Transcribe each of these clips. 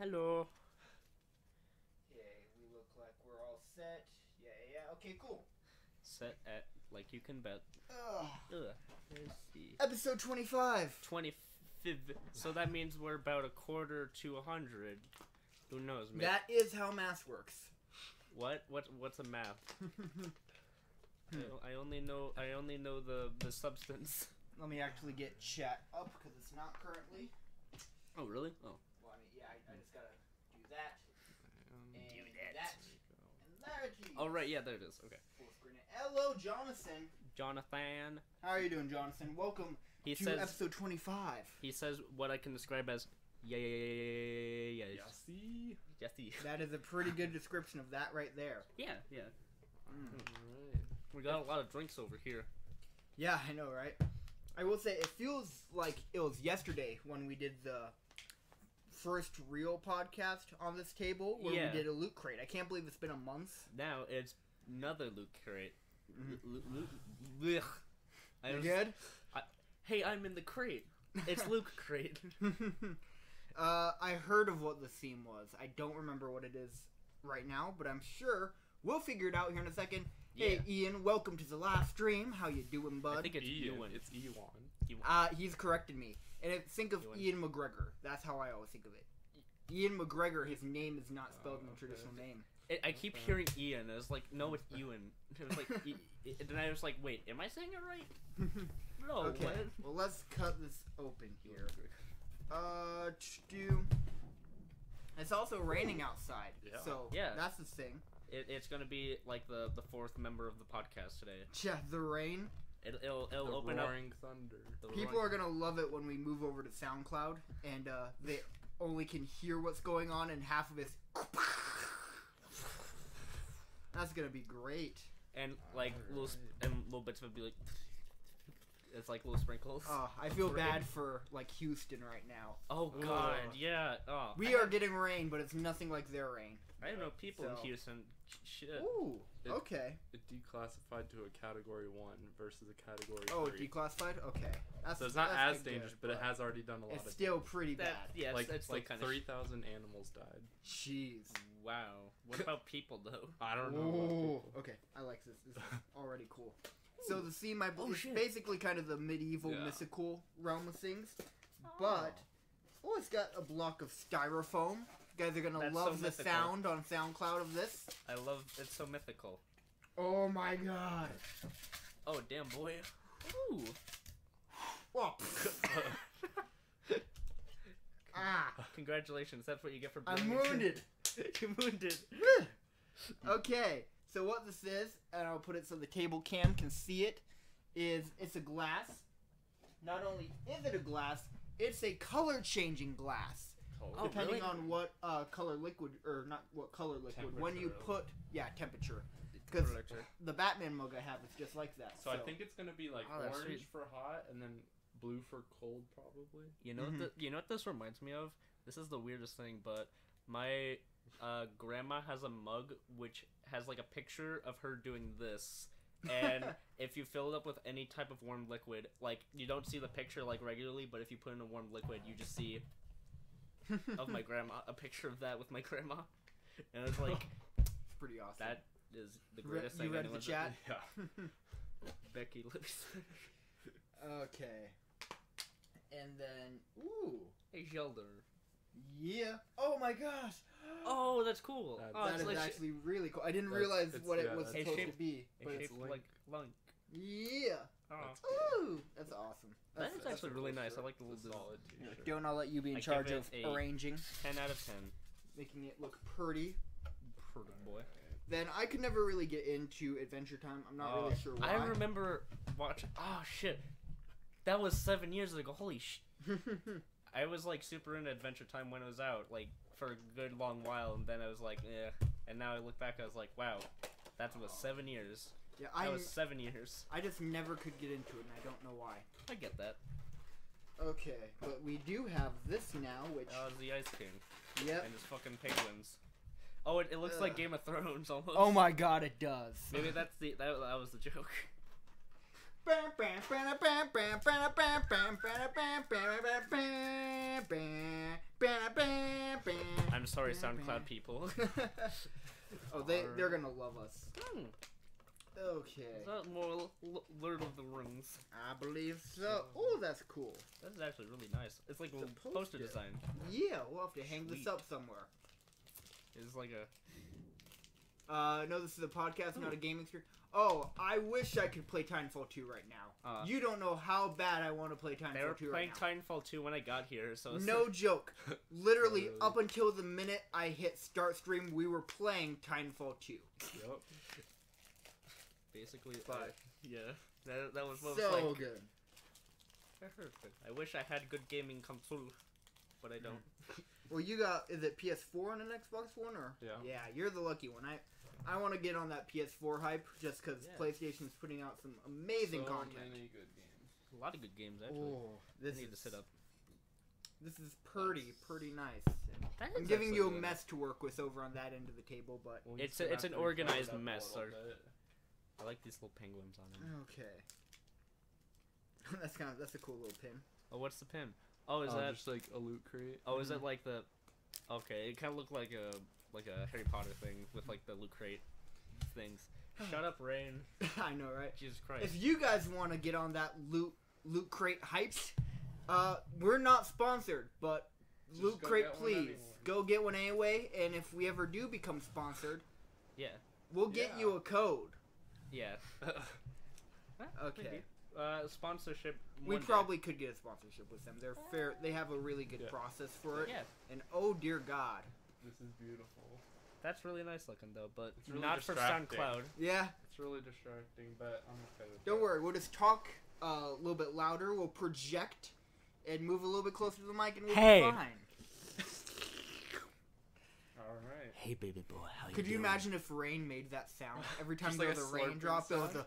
Hello. Okay, we look like we're all set. Yeah. Okay, cool. Set at like you can bet. Ugh. Let's see. Episode 25. 25. So that means we're about a quarter to 100. Who knows? Maybe. That is how math works. What's a math? I only know the substance. Let me actually get chat up because it's not currently. Oh really? Oh. Well, I mean, yeah, I just gotta do that. And Do that. that. And there it is. Oh right, yeah, there it is. Okay. Full screen it. Hello, Jonathan. Jonathan. How are you doing, Jonathan? Welcome He to says episode 25. he says what I can describe as yeah. Yassi. Yesy. That is a pretty good description of that right there. Yeah. Alright. We got a lot of drinks over here. Yeah, I know, right? I will say, it feels like it was yesterday when we did the first real podcast on this table, where Yeah. we did a loot crate. I can't believe it's been a month. Now it's another Lootcrate. Mhm. You was- good? Hey, I'm in the crate. It's Lootcrate. I heard of what the theme was. I don't remember what it is right now, but I'm sure we'll figure it out here in a second. Hey, Ian, welcome to the live stream. How you doing, bud? I think it's Ian. Ewan. It's Ewan. He's corrected me. And think of Ewan. Ian McGregor. That's how I always think of it. Ian McGregor, his name is not spelled in the okay. traditional name. I keep hearing Ian. I was like, no, it's Ewan. It was like, and then I was like, wait, am I saying it right? No. Okay, What? well, let's cut this open here. It's also raining outside, Yeah. so Yeah. that's the thing. It's gonna be like the fourth member of the podcast today. Yeah, the rain. It'll The open up. roaring thunder. The People are gonna love it when we move over to SoundCloud, and they only can hear what's going on, and half of it's. That's gonna be great. and like Alright. little bits of it be like. It's like little sprinkles. Oh, I feel Rain. bad for like Houston right now. Oh Ugh. God, yeah. Oh, We are getting rain, but it's nothing like their rain. I know people in So- Houston. Shit. Ooh, It- okay. It declassified to a category 1 versus a category Oh, 3. declassified. Okay, that's So it's not that's as good, dangerous, but it has already done a lot It's of still pretty That, bad. yeah, like it's like kind of 3,000 animals died. Jeez. Wow. What about people though? I don't know. about Ooh, people. okay, I like this. This is already cool. So the theme, I Oh, believe, is shit. basically kind of the medieval, Yeah. mystical realm of things. But it's got a block of styrofoam. You guys are gonna That's love so the mythical. sound on SoundCloud of this. I love it's so mythical. Oh my god! Oh damn boy. Ooh. Oh, ah, Congratulations, that's what you get for I'm bringing it to- wounded. You're wounded. Okay, so what this is, and I'll put it so the table cam can see it, is it's a glass. Not only is it a glass, it's a color-changing glass. Oh, Depending really? on what color liquid, or not what color liquid, when you Temperature. put, yeah, temperature. Because Electric. the Batman mug I have is just like that. So I think it's gonna be like Oh, that's orange sweet. for hot and then blue for cold, probably. You know you know what this reminds me of? This is the weirdest thing, but my grandma has a mug which has like a picture of her doing this. And if you fill it up with any type of warm liquid, like you don't see the picture like regularly, but if you put in a warm liquid, you just see of my grandma, a picture of that with my grandma. And it's like it's pretty awesome. that is the You read- greatest you thing read the anyone's chat? Yeah. Becky Livingston. Okay. And then, ooh, Hey Sheldon. yeah. Oh my gosh. Oh, that's cool. That- Oh, That it's is like actually really cool. I didn't That's- realize it's- what it yeah, was that's- It's supposed to shaped- be. it's But it's shaped Link. like lunk. yeah. Oh. That's cool. Ooh, that's awesome. That That's, is actually a really cool nice. I shirt. like the It's a little solid yeah, t-shirt. Don't I'll let you be in I charge give of it a- arranging, 10 out of 10. making it look pretty. Pretty boy. Then I could never really get into Adventure Time. I'm not really sure why. I remember watching. Oh shit, that was 7 years ago. Holy sh! I was like super into Adventure Time when it was out, like for a good long while, and then I was like, eh. And now I look back, I was like, wow, that was 7 years. yeah, That was 7 years. I just never could get into it, and I don't know why. I get that. Okay, but we do have this now, which That was the Ice King yep. and his fucking penguins. Oh, it looks like Ugh. Game of Thrones almost. Oh my god, it does. Maybe that was the joke. I'm sorry, SoundCloud people. Oh, they're gonna love us. Okay. Is that more Lord of the Rings? I believe so. Oh, that's cool. That's actually really nice. It's like It's a a poster poster. design. Yeah, we'll have to hang this Sweet. up somewhere. It's like a... No, this is a podcast, not a gaming stream. Oh, I wish I could play Titanfall 2 right now. You don't know how bad I want to play Titanfall 2 right now. They were playing Titanfall 2 when I got here, so... No joke. Literally, Really? up until the minute I hit start stream, we were playing Titanfall 2. Yep. Basically, But yeah, that was what so was like. good. I wish I had good gaming console, but I don't. Well, you got, is it PS4 and an Xbox One, or? Yeah. Yeah, you're the lucky one. I want to get on that PS4 hype just because Yeah. PlayStation's putting out some amazing So content. many good games. A lot of good games actually. Oh, this I need is, to sit up. This is pretty nice. That I'm is giving actually you a really mess to work with over on that end of the table, but Well, you It's still a- it's have an to clean it organized up a mess, little sir. bit. I like these little penguins on them. okay. That's a cool little pin. Oh, what's the pin? Oh, is Oh, that? just like a loot crate? Oh, is it like the? Okay, it kind of looked like a Harry Potter thing with like the loot crate things. Shut up, Rain. I know, right? Jesus Christ. If you guys want to get on that loot crate hype, we're not sponsored, but Just Loot go Crate, get one please anyway. go get one anyway. And if we ever do become sponsored, Yeah. we'll get Yeah. you a code. Yeah. Okay. Maybe. Sponsorship. We one day. probably could get a sponsorship with them. They're fair. They have a really good Yeah. process for it. Yeah. And oh dear God, This is beautiful. That's really nice looking though, but It's really not for distracting. SoundCloud. yeah. It's really distracting, but I'm okay with Don't it. worry. We'll just talk a little bit louder. We'll project and move a little bit closer to the mic, and we'll Hey. be fine. Alright. Hey, baby boy, how Could you imagine if rain made that sound every time Just there like was a a slurping raindrop? It was sound?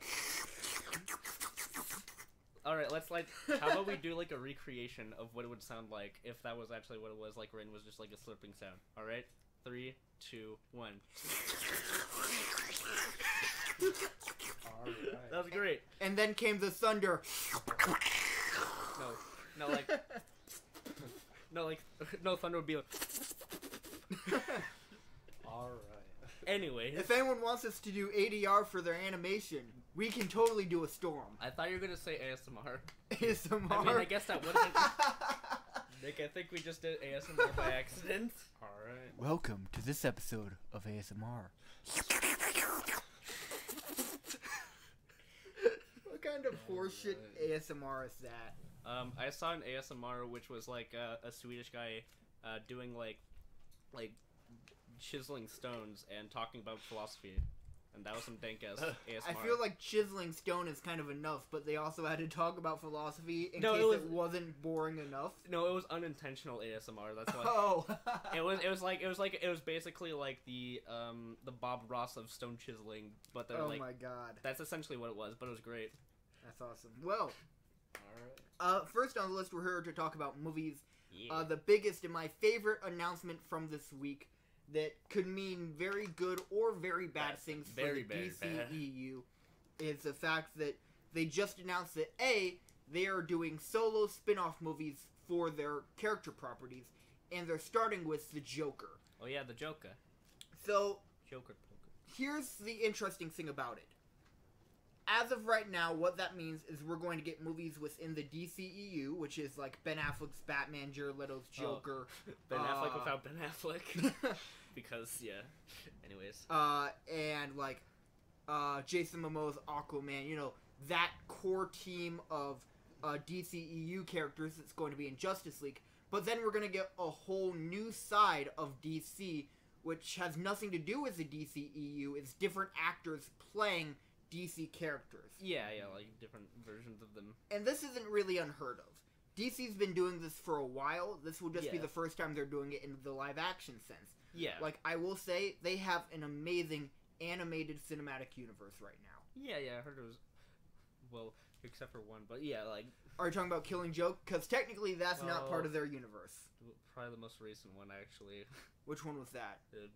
All right, let's like. How about we do like a recreation of what it would sound like if that was actually what it was? Like rain was just like a slurping sound. All right, 3, 2, 1. Alright. That was great. And then came the thunder. No, like, no thunder would be like. Alright. Anyways, If anyone wants us to do ADR for their animation, we can totally do a storm. I thought you were gonna say ASMR. ASMR. I mean, I guess that would have been. Nick, I think we just did ASMR by accident. Alright. Welcome to this episode of ASMR. What kind of horseshit ASMR is that? I saw an ASMR which was like a Swedish guy doing like chiseling stones and talking about philosophy, and that was some dank ass ASMR. I feel like chiseling stone is kind of enough, but they also had to talk about philosophy in No, case it was- it wasn't boring enough. No, it was unintentional ASMR. That's why. Oh, It was basically like the Bob Ross of stone chiseling, but they're oh like my god, that's essentially what it was, but it was great. that's awesome. Well, Alright. first on the list, we're here to talk about movies. Yeah. The biggest and my favorite announcement from this week that could mean very good or very bad Bad. things Very, for the very bad. DCEU is the fact that they just announced that they are doing solo spin-off movies for their character properties, and they're starting with the Joker. Oh yeah, the Joker. So Joker. here's the interesting thing about it. As of right now, what that means is we're going to get movies within the DCEU, which is like Ben Affleck's Batman, Jared Leto's Joker, Ben Affleck without Ben Affleck. Because yeah. Anyways. and like Jason Momoa's Aquaman. You know, that core team of DCEU characters that's going to be in Justice League. But then we're going to get a whole new side of DC, which has nothing to do with the DCEU. It's different actors playing DC characters. Yeah, like different versions of them. And this isn't really unheard of. DC's been doing this for a while. This will just be Yeah. the first time they're doing it in the live action sense. Yeah. Like, I will say, they have an amazing animated cinematic universe right now. Yeah, I heard it was. Well, except for one, but yeah, like Are you talking about Killing Joke? Because technically that's not Well- part of their universe. probably the most recent one actually. Which one was that? The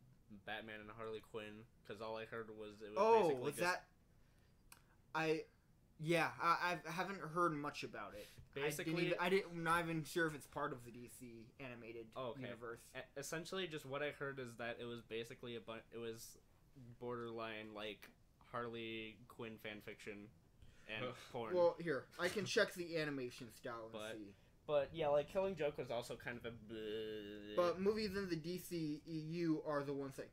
Batman and Harley Quinn, because all I heard was it was Oh, basically was just, that... Yeah, I haven't heard much about it. Basically, I'm not even sure if it's part of the DC animated okay. universe. Essentially, just what I heard is that it was basically it was borderline like Harley Quinn fanfiction and porn. Well, here I can check the animation style and see. But yeah, like Killing Joke was also kind of a. But movies in the DCEU are the ones that.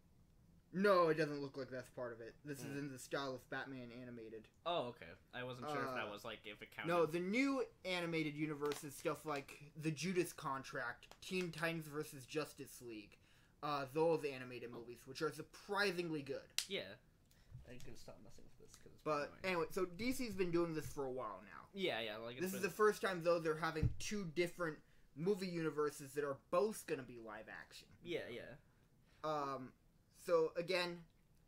No, it doesn't look like that's part of it. This is in the style of Batman animated. Oh, okay. I wasn't sure if that was like if it counted. No, the new animated universe is stuff like The Judas Contract, Teen Titans vs. Justice League, those animated movies, which are surprisingly good. Yeah. I can stop messing with this because. But anyway, so DC's been doing this for a while now. Yeah, like this is the first time though they're having two different movie universes that are both gonna be live action. Yeah. So again,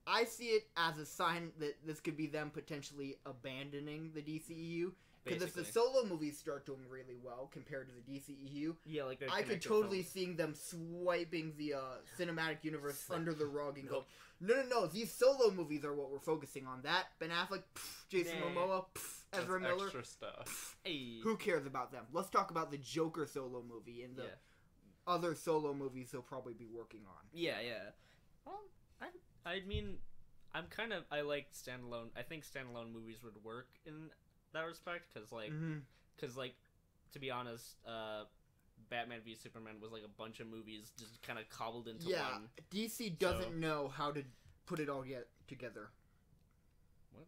I see it as a sign that this could be them potentially abandoning the DCEU. Because if the solo movies start doing really well compared to the DCEU, yeah, like I could totally see them swiping the cinematic universe under the rug and go, no, these solo movies are what we're focusing on. That Ben Affleck, Jason Momoa, Ezra Miller, extra stuff. Hey. Who cares about them? Let's talk about the Joker solo movie and the other solo movies he'll probably be working on. Yeah. Well, I mean, I like standalone. I think standalone movies would work in that respect because like to be honest, Batman v Superman was like a bunch of movies just kind of cobbled into one. DC doesn't know how to put it all together. What?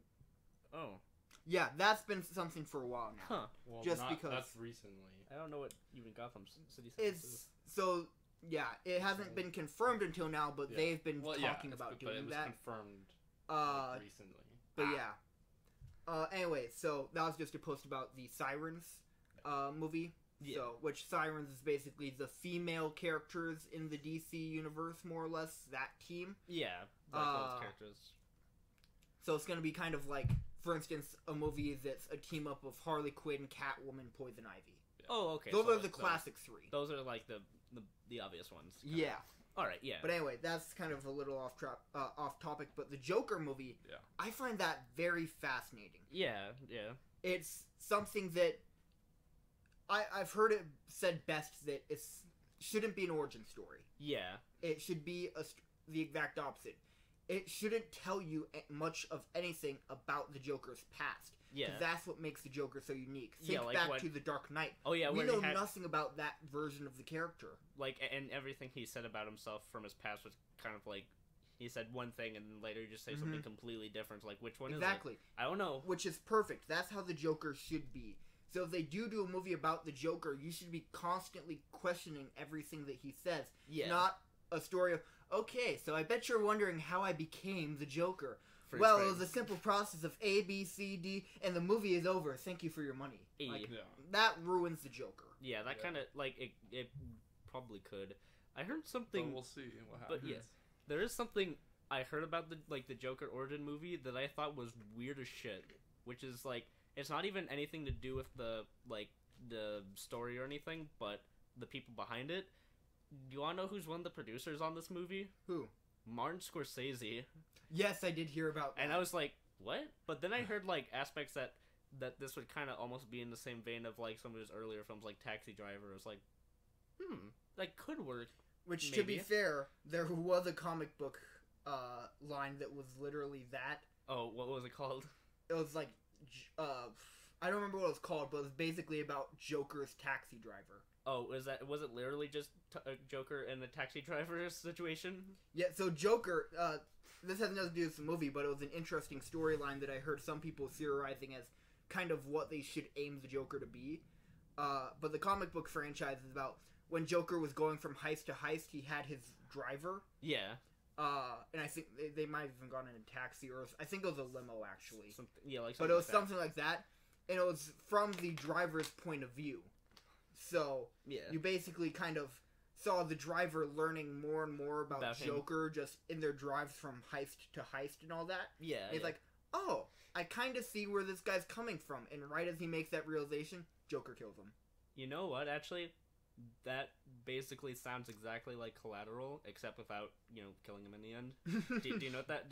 Oh. Yeah, that's been something for a while now. Huh. Well, just because that's recently. I don't know what even Gotham City is. So yeah, it hasn't been confirmed until now, but they've been talking about doing it was that. Confirmed recently. But anyway, so that was just a post about the Sirens movie. Yeah. So, which Sirens is basically the female characters in the DC universe, more or less, that team. Yeah, those characters. So it's going to be kind of like, for instance, a movie that's a team up of Harley Quinn, Catwoman, Poison Ivy. Yeah. Oh, okay. Those are the classic three. Those are like the obvious ones. Yeah. All right, yeah. But anyway, that's kind of a little off topic. But the Joker movie, I find that very fascinating. Yeah. It's something that I've heard it said best that it shouldn't be an origin story. Yeah. It should be the exact opposite. It shouldn't tell you much of anything about the Joker's past. Yeah. Because that's what makes the Joker so unique. Think back to The Dark Knight. Oh, yeah. We know nothing about that version of the character. Like, and everything he said about himself from his past was kind of like, he said one thing and then later he just say something completely different. Like, which one is it? Exactly. I don't know. Which is perfect. That's how the Joker should be. So if they do a movie about the Joker, you should be constantly questioning everything that he says. Yeah. Not a story of, okay, so I bet you're wondering how I became the Joker. It was a simple process of A, B, C, D, and the movie is over. Thank you for your money. That ruins the Joker. Yeah, that kind of, like, it probably could. I heard something... But we'll see what happens. But yes, there is something I heard about the Joker origin movie that I thought was weird as shit. Which is, like, it's not even anything to do with the story or anything, but the people behind it. Do you want to know who's one of the producers on this movie? Who? Martin Scorsese. Yes, I did hear about that. And I was like, what? But then I heard, like, aspects that this would kind of almost be in the same vein of, like, some of his earlier films, like Taxi Driver. It was like, that could work. Which, to be fair, there was a comic book line that was literally that. Oh, what was it called? It was like, I don't remember what it was called, but it was basically about Joker's taxi driver. Oh, was it literally just Joker and the taxi driver situation? Yeah, so Joker, this has nothing to do with the movie, but it was an interesting storyline that I heard some people theorizing as kind of what they should aim the Joker to be. But the comic book franchise is about when Joker was going from heist to heist, he had his driver. Yeah. And I think they might have even gone in a taxi, or I think it was a limo, actually. But it was something like that, and it was from the driver's point of view. So, you basically kind of saw the driver learning more and more about Joker just in their drives from heist to heist and all that. Yeah. And he's like, oh, I kind of see where this guy's coming from. And right as he makes that realization, Joker kills him. You know what, actually? That basically sounds exactly like Collateral, except without, killing him in the end. do you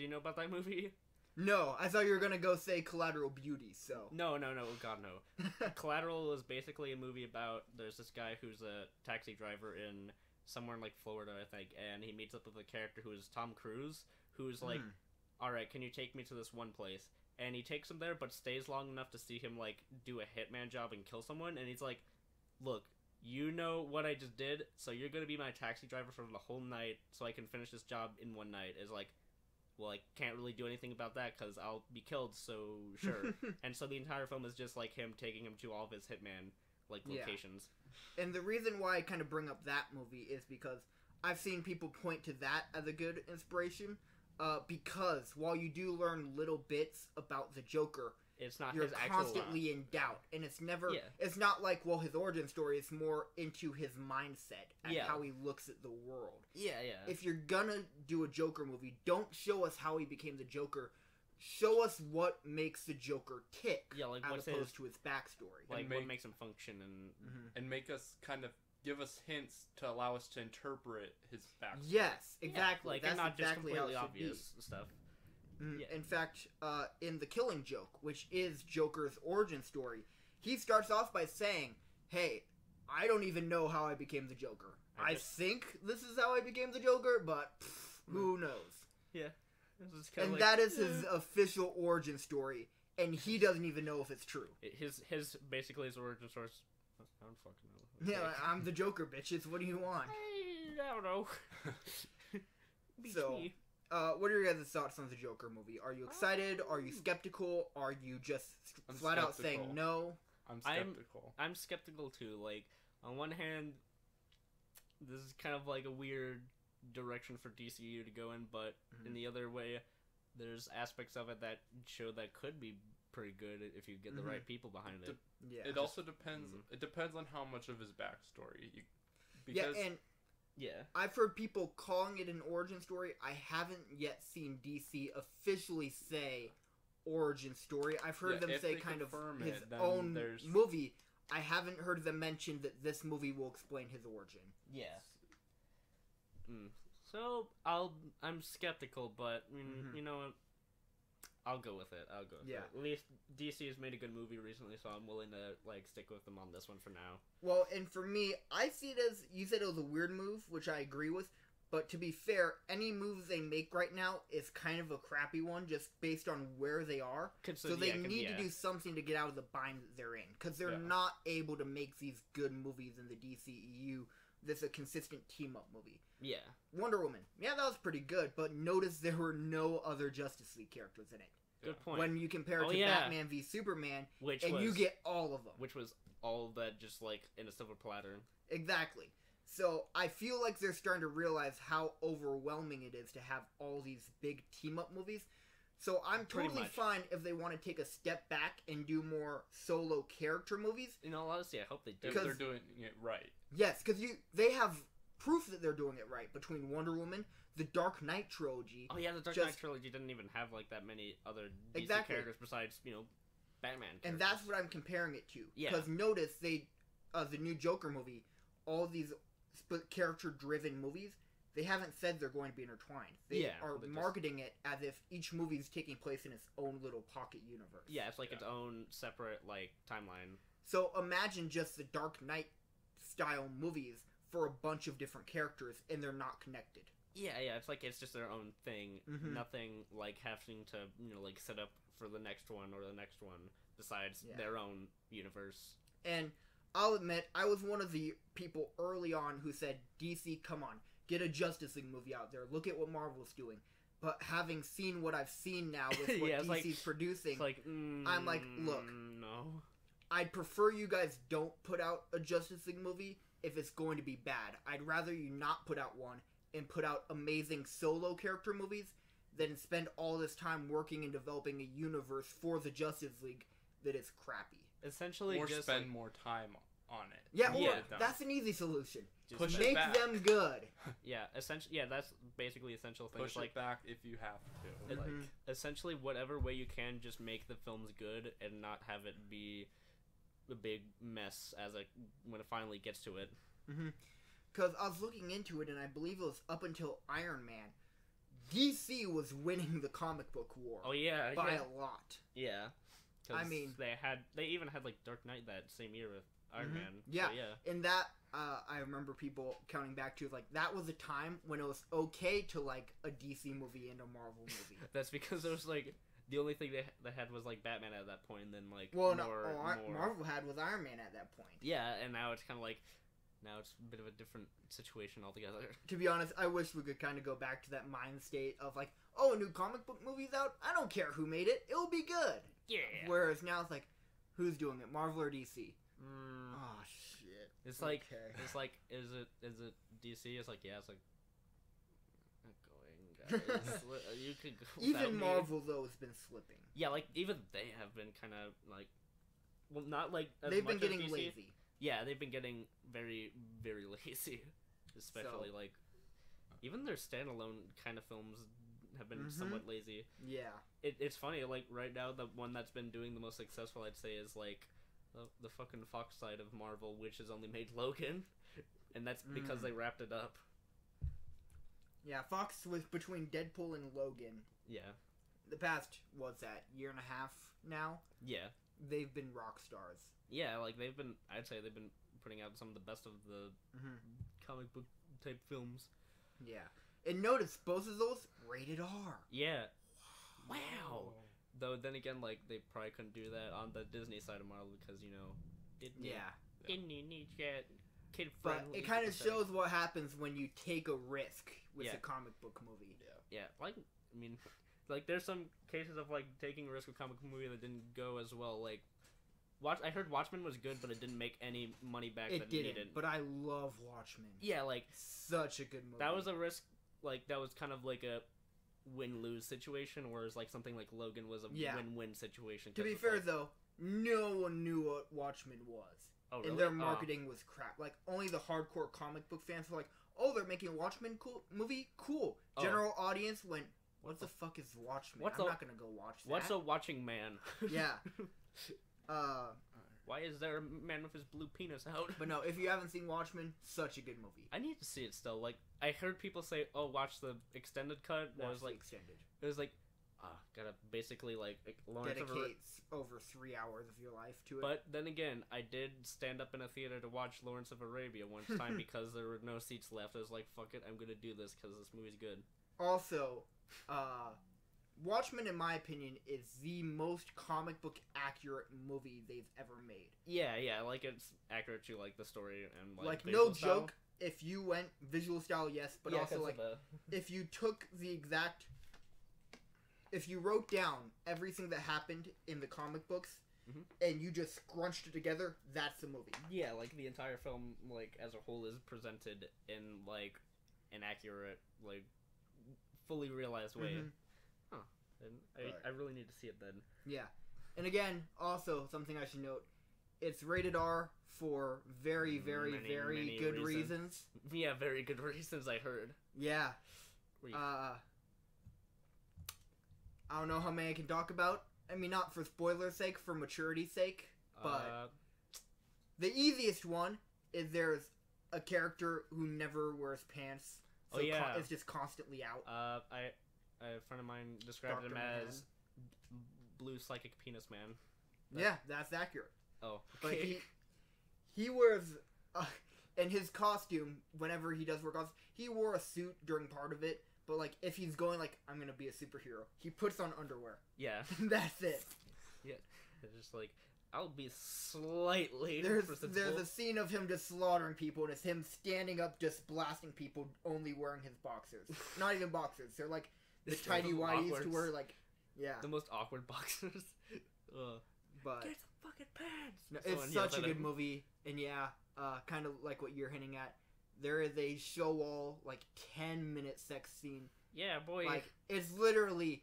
know about that movie? No, I thought you were gonna go say Collateral Beauty. So No, God, no. Collateral is basically a movie about there's this guy who's a taxi driver in somewhere in like Florida, I think, and he meets up with a character who is Tom Cruise, who's like, all right, can you take me to this one place? And he takes him there, but stays long enough to see him like do a hitman job and kill someone. And he's like, look, you know what I just did, so you're gonna be my taxi driver for the whole night, so I can finish this job in one night. Is like, well, I can't really do anything about that because I'll be killed, so sure. And so the entire film is just like him taking him to all of his hitman like locations. And the reason why I kind of bring up that movie is because I've seen people point to that as a good inspiration. Because while you do learn little bits about the Joker, it's not you're his actual constantly in doubt, and it's never. Yeah. It's not like, well, his origin story is more into his mindset and how he looks at the world. Yeah. If you're gonna do a Joker movie, don't show us how he became the Joker. Show us what makes the Joker tick, like as opposed to his backstory. Like what makes him function and make us kind of give us hints to allow us to interpret his backstory. Yes, exactly. Like that's not exactly just completely obvious stuff. In fact, in The Killing Joke, which is Joker's origin story, he starts off by saying, hey, I don't even know how I became the Joker. I think this is how I became the Joker, but who knows? Yeah. And that is his official origin story, and he doesn't even know if it's true. His basically his origin story. I don't fucking know. Yeah, I'm the Joker, bitches. What do you want? I don't know. So, what are your guys' thoughts on the Joker movie? Are you excited? Are you skeptical? Are you just flat out saying no? I'm skeptical. I'm skeptical too. Like, on one hand, this is kind of like a weird direction for DCU to go in, but in the other way, there's aspects of it that show that could be pretty good if you get the right people behind it. It also depends. It depends on how much of his backstory. I've heard people calling it an origin story. I haven't yet seen DC officially say origin story. I've heard them say kind of his own movie. I haven't heard them mention that this movie will explain his origin. Yeah. So I'm skeptical, but you know what? I'll go with it. At least DC has made a good movie recently, so I'm willing to like stick with them on this one for now. Well, and for me, I see it as, you said it was a weird move, which I agree with. But to be fair, any move they make right now is kind of a crappy one, just based on where they are. So they need to do something to get out of the bind that they're in, because they're not able to make these good movies in the DCEU. That's a consistent team-up movie. Yeah. Wonder Woman. Yeah, that was pretty good, but notice there were no other Justice League characters in it. Good point. When you compare it to Batman v Superman, you get all of them. Which was all of that just, like, in a silver platter. Exactly. So, I feel like they're starting to realize how overwhelming it is to have all these big team-up movies. So, I'm totally fine if they want to take a step back and do more solo character movies. In all honesty, I hope they do. If they're doing it right. Yes, because they have proof that they're doing it right between Wonder Woman, the Dark Knight trilogy. Oh yeah, the Dark Knight trilogy didn't even have like that many other DC characters besides, Batman characters. And that's what I'm comparing it to. Yeah. Because notice the new Joker movie, all these character-driven movies, they haven't said they're going to be intertwined. They are marketing it as if each movie is taking place in its own little pocket universe. Yeah, it's like its own separate like timeline. So imagine just the Dark Knight style movies for a bunch of different characters, and they're not connected. Yeah, it's just their own thing. Nothing like having to like set up for the next one or the next one besides their own universe. And I'll admit, I was one of the people early on who said, DC, come on, get a Justice League movie out there. Look at what Marvel's doing. But having seen what I've seen now with what DC's producing, I'm like, look, no. I'd prefer you guys don't put out a Justice League movie if it's going to be bad. I'd rather you not put out one and put out amazing solo character movies than spend all this time working and developing a universe for the Justice League that is crappy. Essentially, or just spend more time on it. Yeah, that's an easy solution. Push Make it back. them good. That's basically essential things. Push it back if you have to. Like, essentially, whatever way you can, just make the films good and not have it be a big mess when it finally gets to it. Because I was looking into it, and I believe it was up until Iron Man, DC was winning the comic book war Oh yeah, by yeah. a lot. Yeah. 'Cause I mean- they even had like Dark Knight that same year with Iron Man. Yeah. So, yeah. In that, I remember people counting back to like that was a time when it was okay to like a DC movie and a Marvel movie. That's because it was like the only thing they had was like Batman at that point, and then like Well, more. Marvel had was Iron Man at that point. Yeah, and now it's kind of like now it's a bit of a different situation altogether. To be honest, I wish we could kind of go back to that mind state of like, oh, a new comic book movie's out. I don't care who made it; it'll be good. Yeah. Whereas now it's like, who's doing it, Marvel or DC? Mm, Oh shit! it's like Okay. it's like is it DC? It's like yeah, it's like not going guys. You could go without Even me. Marvel though has been slipping. Yeah, like even they have been kind of like, well, not like as They've much been as getting DC. lazy. Yeah, they've been getting very, very lazy. Especially So- like, even their standalone kind of films have been Mhm. somewhat lazy. Yeah. It's funny, like right now the one that's been doing the most successful, I'd say, is like the fucking Fox side of Marvel, which has only made Logan, and that's because Mm. they wrapped it up. Yeah, Fox was between Deadpool and Logan. Yeah, The past, what's that, year and a half now? yeah, They've been rock stars. yeah. Like I'd say they've been putting out some of the best of the Mm-hmm. comic book type films. Yeah. And notice, both of those, rated R. Yeah. Wow. Though then again, like they probably couldn't do that on the Disney side of Marvel because Disney needs that kid But friendly. it kind of shows what happens when you take a risk with Yeah. a comic book movie. Yeah, like I mean, like there's some cases of like taking a risk with a comic book movie that didn't go as well. Like, I heard Watchmen was good, but it didn't make any money back. It that didn't, it needed. but I love Watchmen. Yeah, like Such a good movie. that was a risk. Like that was kind of like a win-lose situation, whereas like something like Logan was a Yeah. win-win situation. To 'cause be it's fair, like, though, no one knew what Watchmen was. oh, really? And their Oh. marketing was crap. Like, only the hardcore comic book fans were like, oh, they're making a Watchmen movie? Cool. Oh. General audience went, what the fuck is Watchmen? What's I'm a- not gonna go watch that. What's a watching man? Yeah. Why is there a man with his blue penis out? But no, if you haven't seen Watchmen, such a good movie. I need to see it still. Like I heard people say, "Oh, watch the extended cut." And I Watch was the like, extended. it was like, gotta basically like Lawrence of Dedicates over 3 hours of your life to it. But then again, I did stand up in a theater to watch Lawrence of Arabia one time because there were no seats left. I was like, "Fuck it, I'm gonna do this because this movie's good." Also, Watchmen, in my opinion, is the most comic book accurate movie they've ever made. Yeah, like it's accurate to like the story and Like visual no style. joke, if you went visual style, yes, but Yeah, also 'cause like of if you took the exact, if you wrote down everything that happened in the comic books Mhm. and you just scrunched it together, that's the movie. yeah, like the entire film, like as a whole, is presented in like an accurate, like fully realized way. Mhm. And Right. I really need to see it then. Yeah, and again, also something I should note: it's rated R for very, very, Many, very many good reasons. reasons. Yeah, very good reasons I heard. Yeah. Were you- I don't know how many I can talk about. I mean, not for spoiler's sake, for maturity's sake. But the easiest one is there's a character who never wears pants. So Oh, yeah. it's just constantly out. a friend of mine described him Dr. as blue psychic penis man. Yeah, that's accurate. Oh, But okay. he wears, in his costume, whenever he does wear costume, he wore a suit during part of it. But like, if he's going like, I'm gonna be a superhero, he puts on underwear. yeah, That's it. it's just like I'll be slightly. There's presentable. a scene of him just slaughtering people, and it's him standing up just blasting people, only wearing his boxers. Not even boxers. They're like the It's tiny the whities awkward- to wear like, yeah. the most awkward boxers. Ugh. But Get some fucking pants. no, Someone it's yells such a at good him. movie, and yeah, kind of like what you're hinting at. There is a show all like 10-minute sex scene. Yeah, boy. Like it's literally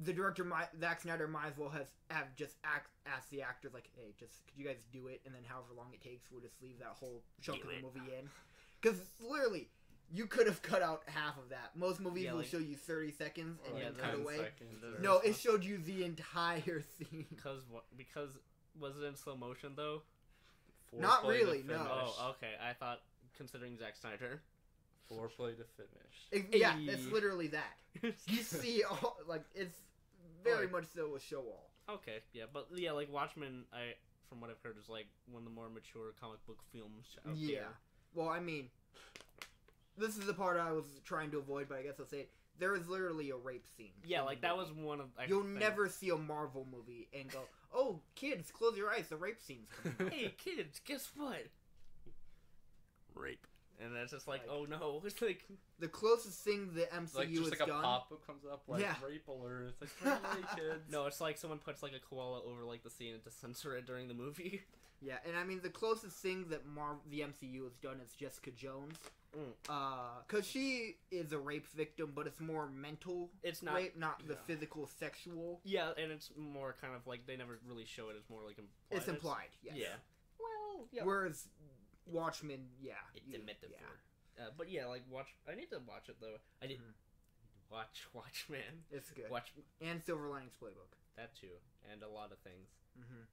the director, Zack Snyder, might as well have just asked the actors like, hey, just could you guys do it, and then however long it takes, we'll just leave that whole chunk Do of the it. movie in, because literally you could have cut out half of that. Most movies Yeah, will like- show you 30 seconds and yeah, then the cut 10 away. seconds or No, it something. showed you the entire scene. because was it in slow motion though? Not Foreplay to really, no. finish. Oh, okay. I thought considering Zack Snyder. Foreplay to finish. Yeah, Hey. it's literally that. You see, all, like, it's very much so a show all. Okay, yeah, but yeah, like Watchmen, from what I've heard, is like one of the more mature comic book films out Yeah. there. Well, I mean, this is the part I was trying to avoid, but I guess I'll say it. There is literally a rape scene. Yeah, in like the that movie. was one of. You'll never see a Marvel movie and go, "Oh, kids, close your eyes. The rape scene's coming." Hey kids, guess what? Rape. And it's just like, Like- oh no, it's like. The closest thing the MCU Like, just has like a done. pop-up comes up, like, Yeah. rape alert. It's like, hey, kids. No, it's like someone puts like a koala over like the scene to censor it during the movie. Yeah, and I mean the closest thing that the MCU has done is Jessica Jones. Cause she is a rape victim, but it's more mental It's not. rape, not the Yeah. physical, sexual. Yeah, and it's more kind of like they never really show it. It's more like implied. It's implied, yes. Yeah. Well, yeah. Whereas Watchmen, yeah, It's you- a metaphor. yeah. But yeah, like I need to watch it though. I did Mhm. Watchmen. It's good. Watch And Silver Linings Playbook. that too, and a lot of things. Mm-hmm.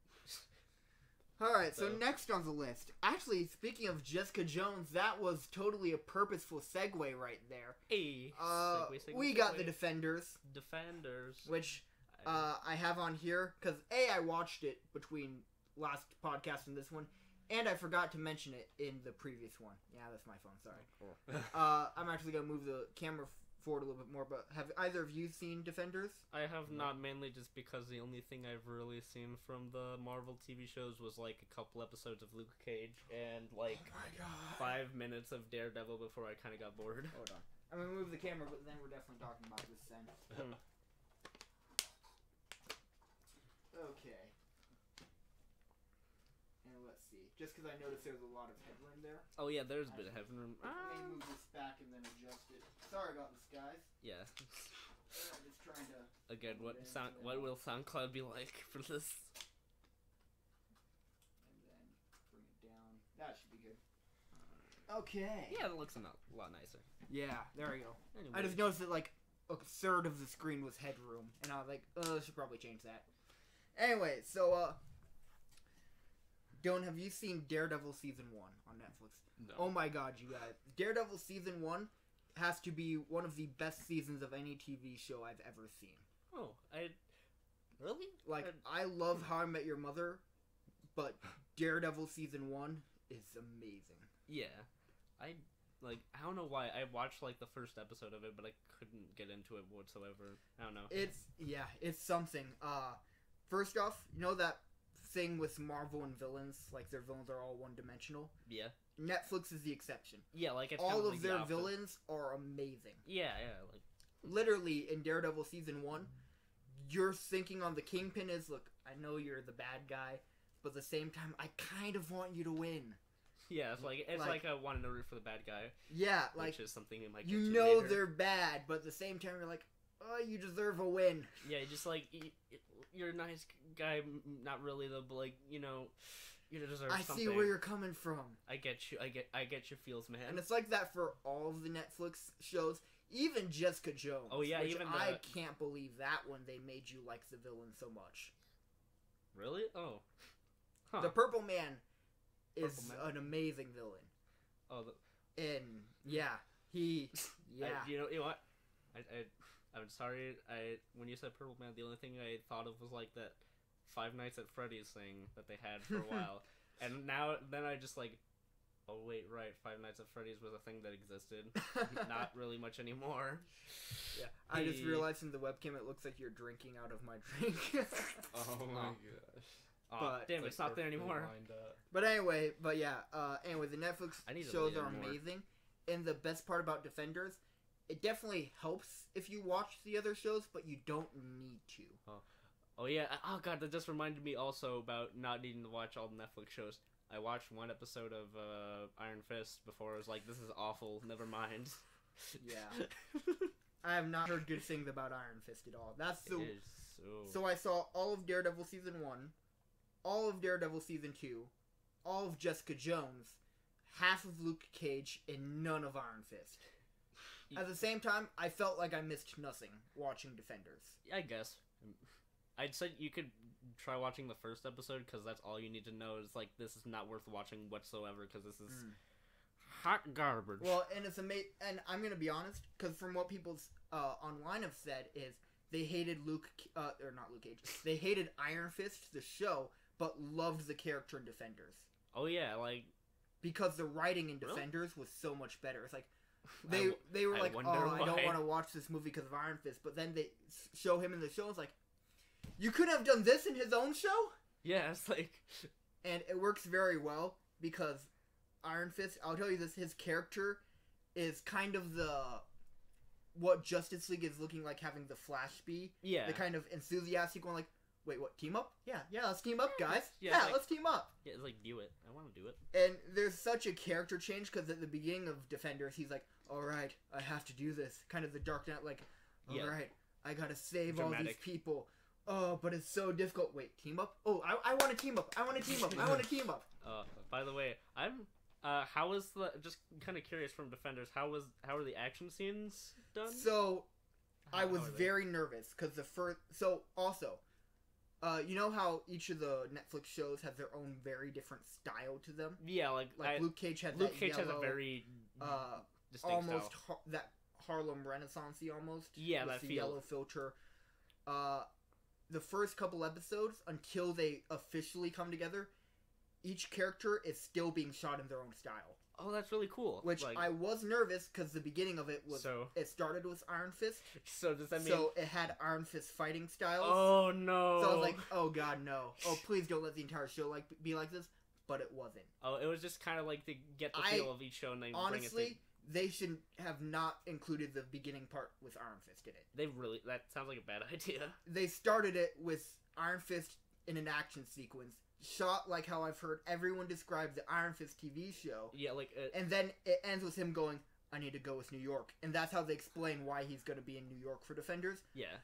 All right, so So- next on the list, actually, speaking of Jessica Jones, that was totally a purposeful segue right there. Hey. Segue, We got segue. the Defenders, Defenders. which I have on here because I watched it between last podcast and this one, and I forgot to mention it in the previous one. Yeah, that's my phone. Sorry. Cool. I'm actually gonna move the camera forward a little bit more. But have either of you seen Defenders? I have not, mainly just because the only thing I've really seen from the Marvel TV shows was like a couple episodes of Luke Cage and like Oh my god. 5 minutes of Daredevil before I kind of got bored. Hold on. I'm gonna move the camera, but then we're definitely talking about this then. Okay. And let's see. Just because I noticed there's a lot of headroom there. Oh yeah, there's a bit of heaven room. Let me move this back and then adjust it. Sorry about this, guys. Yeah. I'm just trying to. Again, what will SoundCloud be like for this? And then bring it down. That should be good. Okay. Yeah, it looks a lot nicer. Yeah, there we go. Anyway, I just noticed that like a third of the screen was headroom, and I was like, I should probably change that. Anyway, so Dylan, have you seen Daredevil season 1 on Netflix? No. Oh my god, you guys! Daredevil season 1 has to be one of the best seasons of any TV show I've ever seen. Oh, I really Like, I love How I Met Your Mother, but Daredevil season 1 is amazing. Yeah, I don't know why I watched like the first episode of it, but I couldn't get into it whatsoever. I don't know. It's something. First off, you know that thing with Marvel and villains, like their villains are all one-dimensional? Yeah, Netflix is the exception. yeah, like it's All kind of like the their opposite. villains are amazing. Yeah, like Literally, in Daredevil season 1, you're thinking on the Kingpin is, look, I know you're the bad guy, but at the same time, I kind of want you to win. yeah, it's like I wanted to root for the bad guy, Yeah, like, which is something in my you know they're bad, but at the same time, you're like, oh, you deserve a win. Yeah, just like you're a nice guy, not really though, but like you deserve I something. see where you're coming from. I get you. I get your feels, man. And it's like that for all of the Netflix shows, even Jessica Jones. Oh, yeah, which even I can't believe that one they made you like the villain so much. Really? Oh, huh. The Purple Man is Purple Man. an amazing villain, Oh, and yeah, he yeah. you know what? I'm sorry. When you said Purple Man, the only thing I thought of was like that Five Nights at Freddy's thing that they had for a while, and then I just like, oh wait, right, Five Nights at Freddy's was a thing that existed. Not really much anymore. Yeah, I just Hey. realized in the webcam it looks like you're drinking out of my drink. Oh my Oh. gosh. Aw, But- damn, it's not there perfectly anymore. lined up. But anyway, anyway, the Netflix I need to shows read it are more. amazing, and the best part about Defenders, it definitely helps if you watch the other shows, but you don't need to. Oh yeah. Oh god, that just reminded me also about not needing to watch all the Netflix shows. I watched one episode of Iron Fist before. I was like, this is awful. Never mind. Yeah. I have not heard good things about Iron Fist at all. That's It is so. So I saw all of Daredevil season 1, all of Daredevil season 2, all of Jessica Jones, half of Luke Cage, and none of Iron Fist. At the same time, I felt like I missed nothing watching Defenders. I guess. I'd say you could try watching the first episode because that's all you need to know. Is like this is not worth watching whatsoever because this is hot garbage. Well, and it's amazing. And I'm gonna be honest, because from what people online have said is they hated not Luke Cage. They hated Iron Fist, the show, but loved the character in Defenders. Oh yeah, like because the writing in Defenders was so much better. It's like they were like, why. I don't want to watch this movie because of Iron Fist, but then they show him in the show. It's like, you could have done this in his own show. Yeah, it's like, and it works very well because Iron Fist. I'll tell you this: his character is kind of what Justice League is looking like having the Flash be. Yeah, the kind of enthusiastic one, like, wait, what? Team up? Yeah, let's team up, guys. Yeah, like, let's team up. Yeah, it's like, do it. I want to do it. And there's such a character change because at the beginning of Defenders, he's like, all right, I have to do this. Kind of the Dark Knight, like, all right, I gotta save all these people. Oh, but it's so difficult. Wait, team up? Oh, I want to team up. I want to team up. I want to team up. By the way, how was just kind of curious from Defenders, how are the action scenes done? So, I was very nervous because you know how each of the Netflix shows has their own very different style to them? Yeah, like Luke Cage has a very distinct almost style. that Harlem Renaissance-y almost. Yeah, with that the feel. yellow filter. The first couple episodes, until they officially come together, each character is still being shot in their own style. Oh, that's really cool. Which I was nervous because the beginning of it was it started with Iron Fist. So does that mean? So it had Iron Fist fighting styles. Oh no! So I was like, oh god, no! Oh please don't let the entire show be like this. But it wasn't. Oh, it was just kind of like to get the feel of each show and then honestly, bring it. They should have not included the beginning part with Iron Fist in it. That sounds like a bad idea. They started it with Iron Fist in an action sequence. Shot like how I've heard everyone describe the Iron Fist TV show. Yeah, like... and then it ends with him going, I need to go with New York. And that's how they explain why he's going to be in New York for Defenders. Yeah.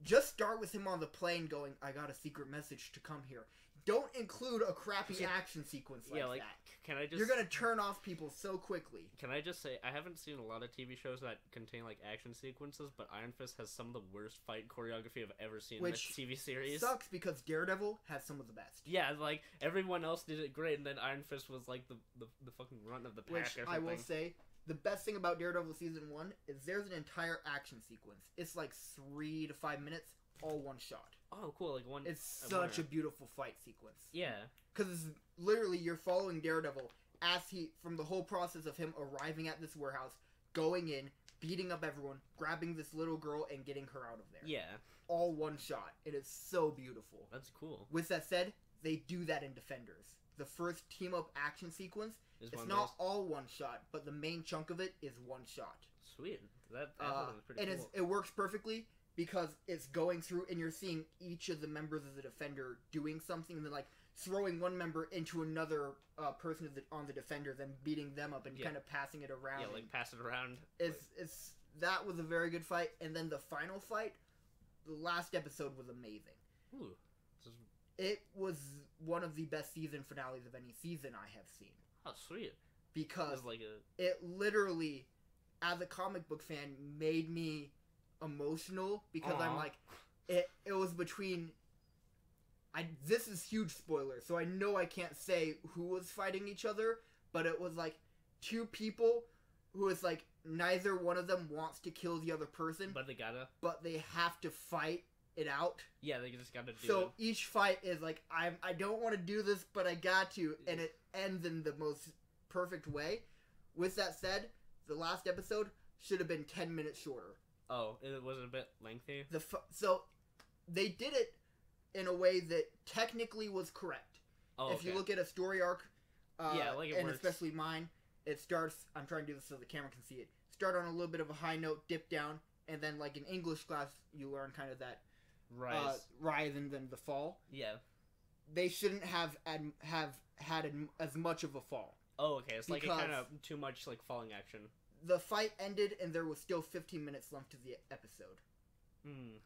Just start with him on the plane going, I got a secret message to come here. Don't include a crappy action sequence like that. Can I just... You're going to turn off people so quickly. Can I just say, I haven't seen a lot of TV shows that contain, like, action sequences, but Iron Fist has some of the worst fight choreography I've ever seen in a TV series. Sucks because Daredevil has some of the best. Yeah, like, everyone else did it great, and then Iron Fist was, like, the fucking runt of the pack or something. I will say, the best thing about Daredevil Season 1 is there's an entire action sequence. It's like 3 to 5 minutes, all one shot. Oh, cool, like one... It's such a beautiful fight sequence. Yeah. Because literally, you're following Daredevil as from the whole process of him arriving at this warehouse, going in, beating up everyone, grabbing this little girl, and getting her out of there. Yeah. All one shot. It is so beautiful. That's cool. With that said, they do that in Defenders. The first team-up action sequence, it's not all one shot, but the main chunk of it is one shot. Sweet. That was pretty cool. And it works perfectly because it's going through and you're seeing each of the members of the Defender doing something and then, like, throwing one member into another person on the Defender, then beating them up and kind of passing it around. Yeah, like, pass it around. That was a very good fight. And then the final fight, the last episode was amazing. Ooh. It was one of the best season finales of any season I have seen. Oh, sweet. Because it literally, as a comic book fan, made me emotional because I'm like, it was between... this is huge spoiler, so I know I can't say who was fighting each other, but it was like two people who is like, neither one of them wants to kill the other person. But they have to fight it out. Yeah, they just gotta do it. So each fight is like, I don't want to do this, but I got to, and it ends in the most perfect way. With that said, the last episode should have been 10 minutes shorter. Oh, it was a bit lengthy? So, they did it in a way that technically was correct. Oh, if you look at a story arc, it and works. especially mine, it starts, I'm trying to do this so the camera can see it, start on a little bit of a high note, dip down, and then like in English class, you learn kind of that rise and then the fall. Yeah. They shouldn't have had as much of a fall. Oh, okay. It's like a kind of too much like falling action. The fight ended and there was still 15 minutes left to the episode.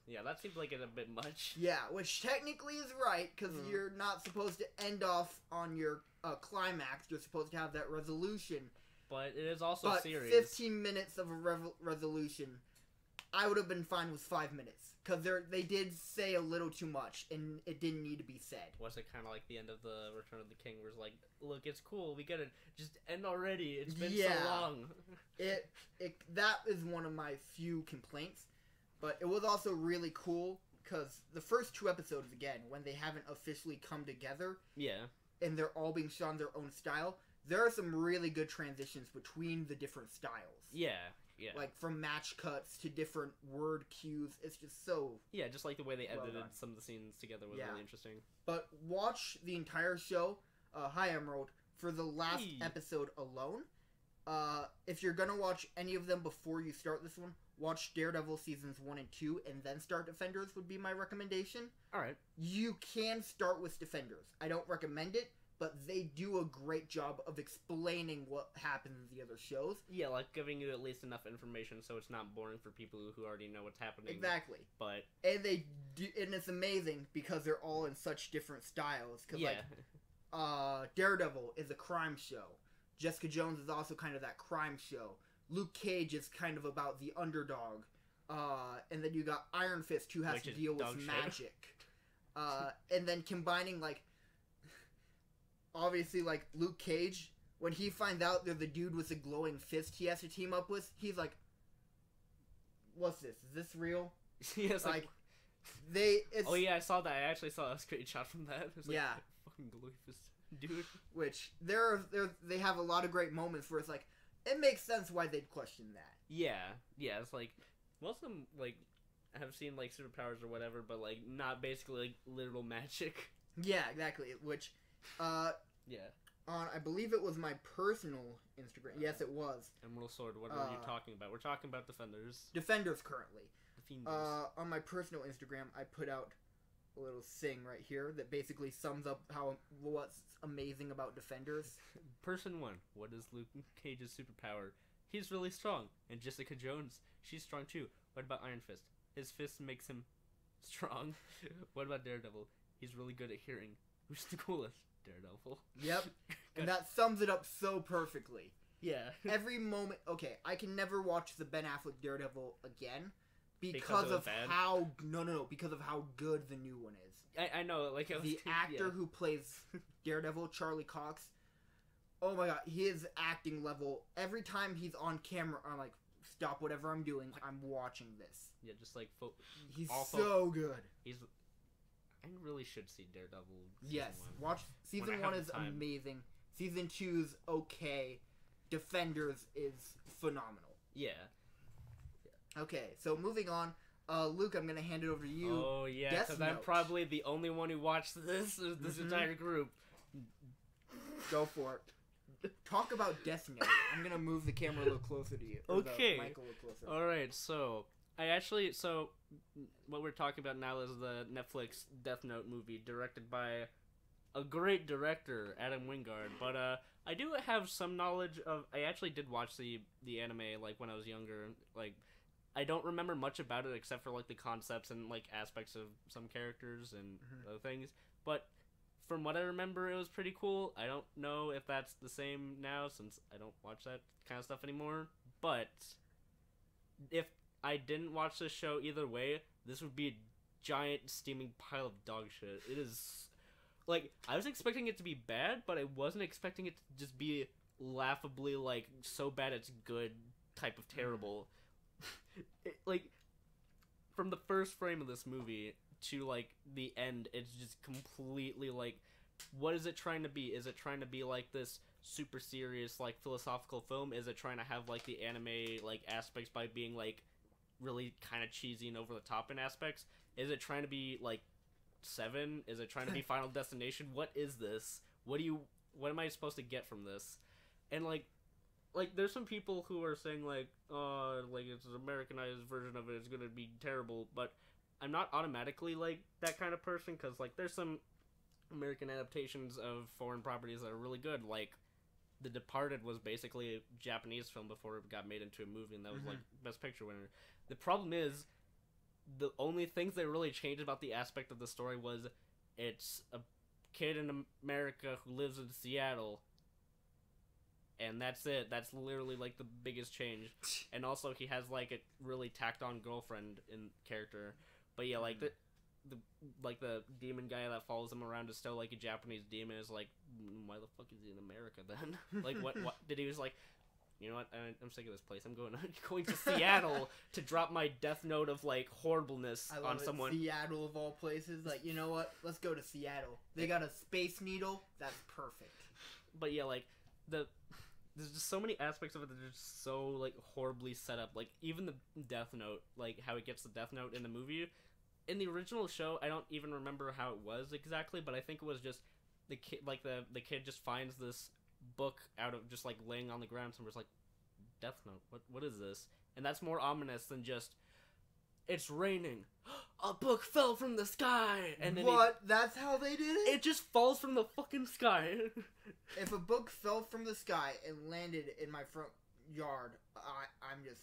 Yeah, that seems like it's a bit much. Yeah, which technically is right, because you're not supposed to end off on your climax. You're supposed to have that resolution. But it is also a series. 15 minutes of a resolution I would have been fine with 5 minutes because they did say a little too much and it didn't need to be said. Was it kind of like the end of the Return of the King, where it's like, look, it's cool, we get it, just end already. It's been so long. That is one of my few complaints, but it was also really cool because the first 2 episodes, again, when they haven't officially come together, and they're all being shot in their own style, there are some really good transitions between the different styles. Yeah. Like, from match cuts to different word cues. It's just so... Yeah, just like the way they edited some of the scenes together was really interesting. But watch the entire show, hi Emerald, for the last episode alone. If you're gonna watch any of them before you start this one, watch Daredevil seasons 1 and 2, and then start Defenders would be my recommendation. Alright. You can start with Defenders. I don't recommend it, but they do a great job of explaining what happens in the other shows. Yeah, like giving you at least enough information so it's not boring for people who already know what's happening. Exactly. But and and it's amazing because they're all in such different styles. Cause Daredevil is a crime show. Jessica Jones is also kind of that crime show. Luke Cage is kind of about the underdog. And then you got Iron Fist, who has to deal with magic. And then combining, like, obviously, like, Luke Cage, when he finds out they're the dude with the glowing fist he has to team up with, he's like, what's this? Is this real? Yes, like oh yeah, I saw that. I actually saw a screenshot from that. It's like, fucking glowing fist, dude. Which, they have a lot of great moments where it's like, it makes sense why they'd question that. Yeah, it's like, most of them, like, have seen, like, superpowers or whatever, but, like, not basically, like, literal magic. Yeah, exactly, which... on, I believe it was my personal Instagram. Yes, it was. Emerald Sword, what are you talking about? We're talking about Defenders currently. Defenders. On my personal Instagram, I put out a little thing right here that basically sums up what's amazing about Defenders. Person 1, what is Luke Cage's superpower? He's really strong. And Jessica Jones, she's strong too. What about Iron Fist? His fist makes him strong. What about Daredevil? He's really good at hearing. Who's the coolest? Daredevil. Yep. And that sums it up so perfectly. Yeah. Every moment... Okay, I can never watch the Ben Affleck Daredevil again because of how... No. Because of how good the new one is. I know, like... The actor who plays Daredevil, Charlie Cox, oh my god, his acting level, every time he's on camera, I'm like, stop whatever I'm doing, I'm watching this. Yeah, just like... He's so good. I really should see Daredevil Yes, watch season 1 is amazing. Season 2's okay. Defenders is phenomenal. Yeah. Okay, so moving on. Luke, I'm gonna hand it over to you. Oh yeah, because I'm probably the only one who watched this entire group. Go for it. Talk about Deathnote. I'm gonna move the camera a little closer to you. Okay. The mic a little closer. All right, so what we're talking about now is the Netflix Deathnote movie, directed by a great director, Adam Wingard. But I do have some knowledge of. I actually did watch the anime like when I was younger. Like, I don't remember much about it except for like the concepts and like aspects of some characters and other things. But from what I remember, it was pretty cool. I don't know if that's the same now since I don't watch that kind of stuff anymore. But if I didn't watch this show either way, this would be a giant steaming pile of dog shit. It is, like, I was expecting it to be bad, but I wasn't expecting it to just be laughably, like, so bad it's good type of terrible. Like, from the first frame of this movie to, like, the end, it's just completely, like, what is it trying to be? Is it trying to be, like, this super serious, like, philosophical film? Is it trying to have, like, the anime, like, aspects by being, like, really kind of cheesy and over the top in aspects? Is it trying to be like Seven? Is it trying to be Final Destination? What is this? What am I supposed to get from this? And like there's some people who are saying like it's an Americanized version of it, it's gonna be terrible, but I'm not automatically like that kind of person, because like there's some American adaptations of foreign properties that are really good. Like The Departed was basically a Japanese film before it got made into a movie, and that was like Best Picture winner. The problem is, the only things that really changed about the aspect of the story was it's a kid in America who lives in Seattle, and that's it. That's literally like the biggest change. And also he has like a really tacked on girlfriend in character. But yeah, like the demon guy that follows him around is still like a Japanese demon. Is like, why the fuck is he in America then? Like what did he was like, you know what, I'm sick of this place. I'm going to Seattle to drop my death note of like horribleness on someone. Seattle of all places. Like, you know what? Let's go to Seattle. They got a space needle. That's perfect. But yeah, like there's just so many aspects of it that are just so like horribly set up. Like even the death note, like how he gets the death note in the movie. In the original show, I don't even remember how it was exactly, but I think it was just the kid, like the kid just finds this book out of just like laying on the ground. Someone's like, Death Note, what is this? And that's more ominous than just, it's raining, a book fell from the sky, and then that's how they did it? It just falls from the fucking sky. If a book fell from the sky and landed in my front yard, I'm just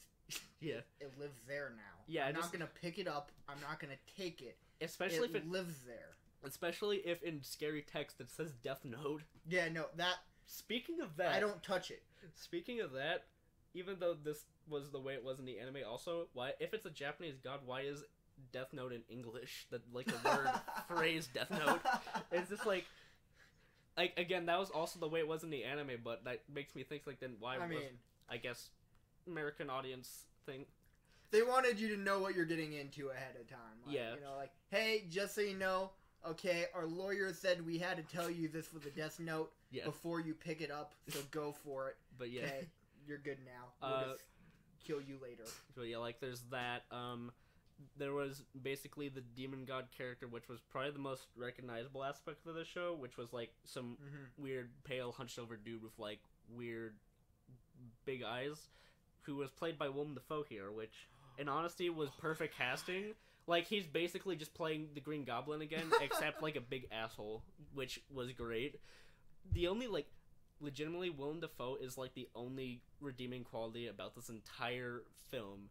yeah, it lives there now. Yeah, I'm not gonna pick it up. I'm not gonna take it. Especially if it lives there. Especially if in scary text it says Death Note. Yeah, no, that. Speaking of that, I don't touch it. Speaking of that, even though this was the way it was in the anime, also, why if it's a Japanese god, why is Death Note in English? The word phrase Death Note. It's just like again, that was also the way it was in the anime, but that makes me think like then why I guess American audience thing. They wanted you to know what you're getting into ahead of time. Like, yeah. You know, like, hey, just so you know, okay, our lawyer said we had to tell you this was a Death Note before you pick it up, so go for it. But yeah. Okay, you're good now. We'll just kill you later. But yeah, like, there's that. There was basically the demon god character, which was probably the most recognizable aspect of the show, which was, like, some weird, pale, hunched-over dude with, like, weird, big eyes, who was played by Willem Dafoe here, which, in honesty, was perfect casting. Like, he's basically just playing the Green Goblin again, except, like, a big asshole, which was great. The only, like, legitimately, Willem Dafoe is, like, the only redeeming quality about this entire film.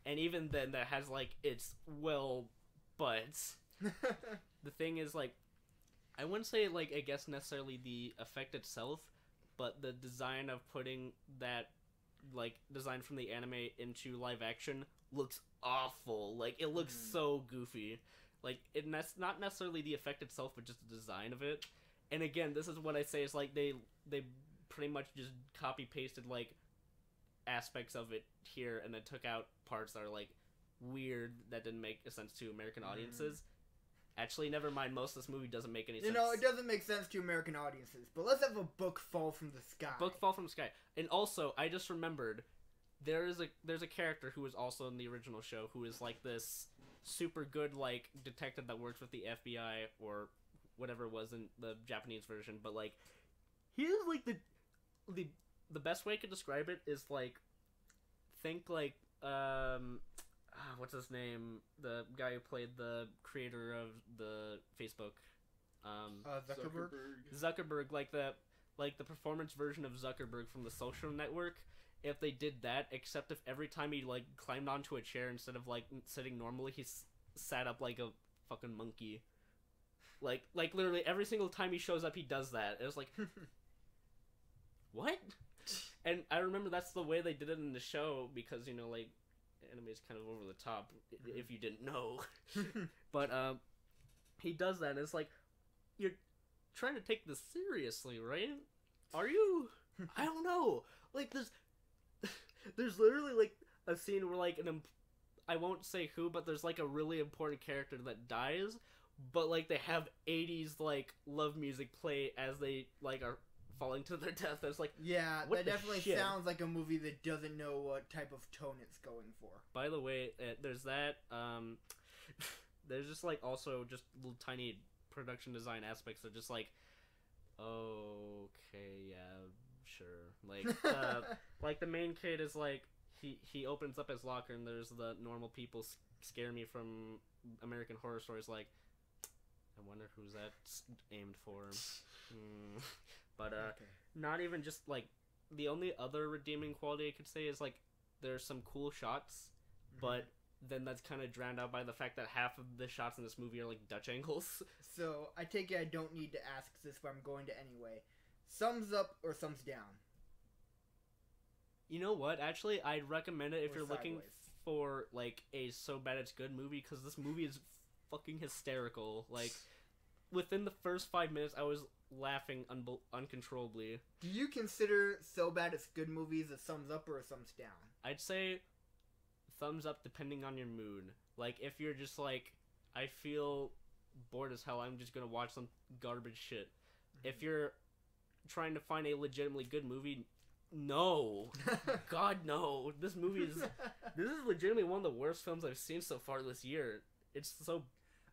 And even then, that has, like, its but the thing is, like, I wouldn't say, like, I guess necessarily the effect itself, but the design of putting that, like, design from the anime into live action looks awful. Like, it looks so goofy. Like, that's not necessarily the effect itself, but just the design of it. And again, this is what I say is, like, they pretty much just copy-pasted, like, aspects of it here and then took out parts that are, like, weird that didn't make sense to American audiences. Actually, never mind, most of this movie doesn't make any sense. You know, it doesn't make sense to American audiences, but let's have a book fall from the sky. Book fall from the sky. And also, I just remembered, there's a character who was also in the original show who is, like, this super good, like, detective that works with the FBI or whatever it was in the Japanese version, but, like, he is, like, the best way I could describe it is, like, think, like, what's his name? The guy who played the creator of the Facebook. Zuckerberg, like the performance version of Zuckerberg from the Social Network. If they did that, except if every time he, like, climbed onto a chair instead of, like, sitting normally, he sat up like a fucking monkey. Like literally every single time he shows up, he does that. It was like, what? And I remember that's the way they did it in the show because, you know, like, anime is kind of over the top, if you didn't know. But, he does that, and it's like, you're trying to take this seriously, right? Are you? I don't know. Like, there's literally, like, a scene where, like, I won't say who, but there's, like, a really important character that dies, but, like, they have 80s, like, love music play as they, like, are falling to their death. It's like, yeah, that definitely sounds like a movie that doesn't know what type of tone it's going for. By the way, there's that. There's just, like, also just little tiny production design aspects of just like, okay, yeah, sure. Like, like the main kid is like, he opens up his locker and there's the normal people scare me from American Horror Stories. Like, I wonder who's that aimed for. But not even just, like, the only other redeeming quality I could say is, like, there's some cool shots, but then that's kind of drowned out by the fact that half of the shots in this movie are, like, Dutch angles. So, I take it I don't need to ask this, but I'm going to anyway. Thumbs up or thumbs down? You know what? Actually, I'd recommend it if Or you're looking Sideways. for like a so bad it's good movie, because this movie is fucking hysterical. Like, within the first 5 minutes, I was laughing uncontrollably. Do you consider So Bad It's Good movies a thumbs up or a thumbs down? I'd say thumbs up depending on your mood. Like, if you're just like, I feel bored as hell, I'm just gonna watch some garbage shit. If you're trying to find a legitimately good movie, no. God, no. This is legitimately one of the worst films I've seen so far this year. It's so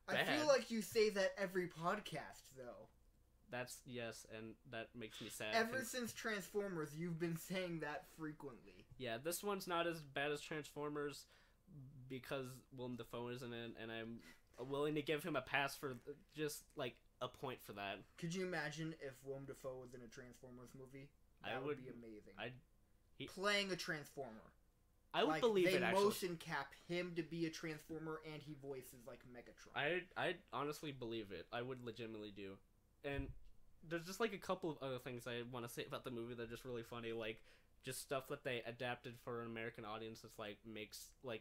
I bad. feel like you say that every podcast, though. Yes, and that makes me sad. Ever since Transformers, you've been saying that frequently. Yeah, this one's not as bad as Transformers because Willem Dafoe is in it, and I'm willing to give him a pass for just, like, a point for that. Could you imagine if Willem Dafoe was in a Transformers movie? That would be amazing. Playing a Transformer. I would believe it, actually. They motion cap him to be a Transformer, and he voices like Megatron. I'd honestly believe it. I would legitimately do. And there's just, like, a couple of other things I want to say about the movie that are just really funny. Like, just stuff that they adapted for an American audience that's, like,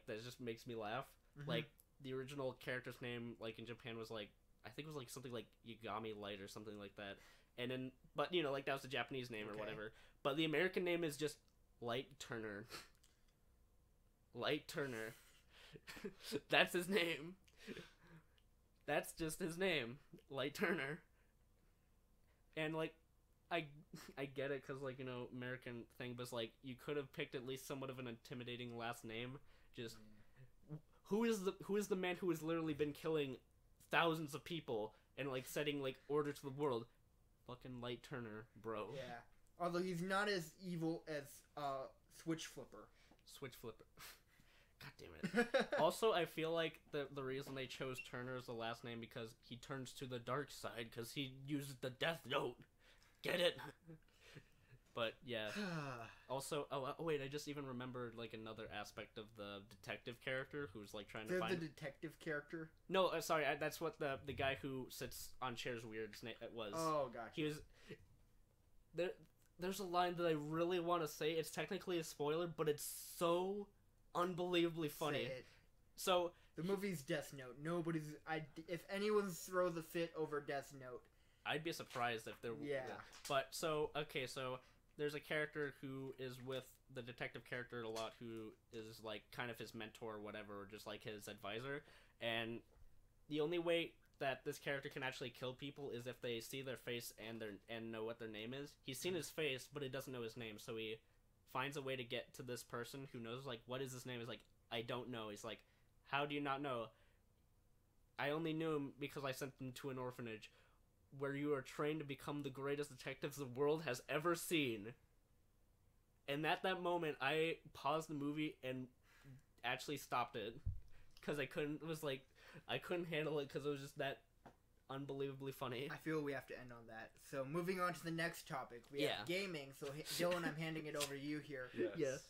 that just makes me laugh. Mm-hmm. Like, the original character's name, like, in Japan was, like, I think it was, like, something like Yagami Light or something like that. And then, but, you know, like, that was the Japanese name or whatever. But the American name is just Light Turner. Light Turner. That's his name. That's just his name. Light Turner. And, like, I get it, because, like, you know, American thing, but it's like, you could have picked at least somewhat of an intimidating last name. Just, who is the man who has literally been killing thousands of people and, like, setting, like, order to the world? Fucking Light Turner, bro. Yeah. Although he's not as evil as Switch Flipper. Switch Flipper. God damn it. Also, I feel like the reason they chose Turner as the last name because he turns to the dark side because he uses the Deathnote. Get it? But yeah. Also, oh wait, I just even remembered like another aspect of the detective character who's like trying to find the detective character. No, sorry, that's what the guy who sits on chairs weird's name was. Oh, gotcha. He was There's a line that I really want to say. It's technically a spoiler, but it's so unbelievably funny. Say it. So the movie's Death Note. If anyone throws a fit over Death Note, I'd be surprised if there. Yeah. But so there's a character who is with the detective character a lot, who is like kind of his mentor or whatever, or just like his advisor. And the only way that this character can actually kill people is if they see their face and know what their name is. He's seen his face, but he doesn't know his name, so he finds a way to get to this person who knows, like, what is his name? He's like, I don't know. He's like, how do you not know? I only knew him because I sent him to an orphanage where you are trained to become the greatest detectives the world has ever seen. And at that moment, I paused the movie and actually stopped it because I couldn't handle it because it was just that unbelievably funny. I feel we have to end on that. So moving on to the next topic, we have gaming. So Dylan, I'm handing it over to you here. Yes.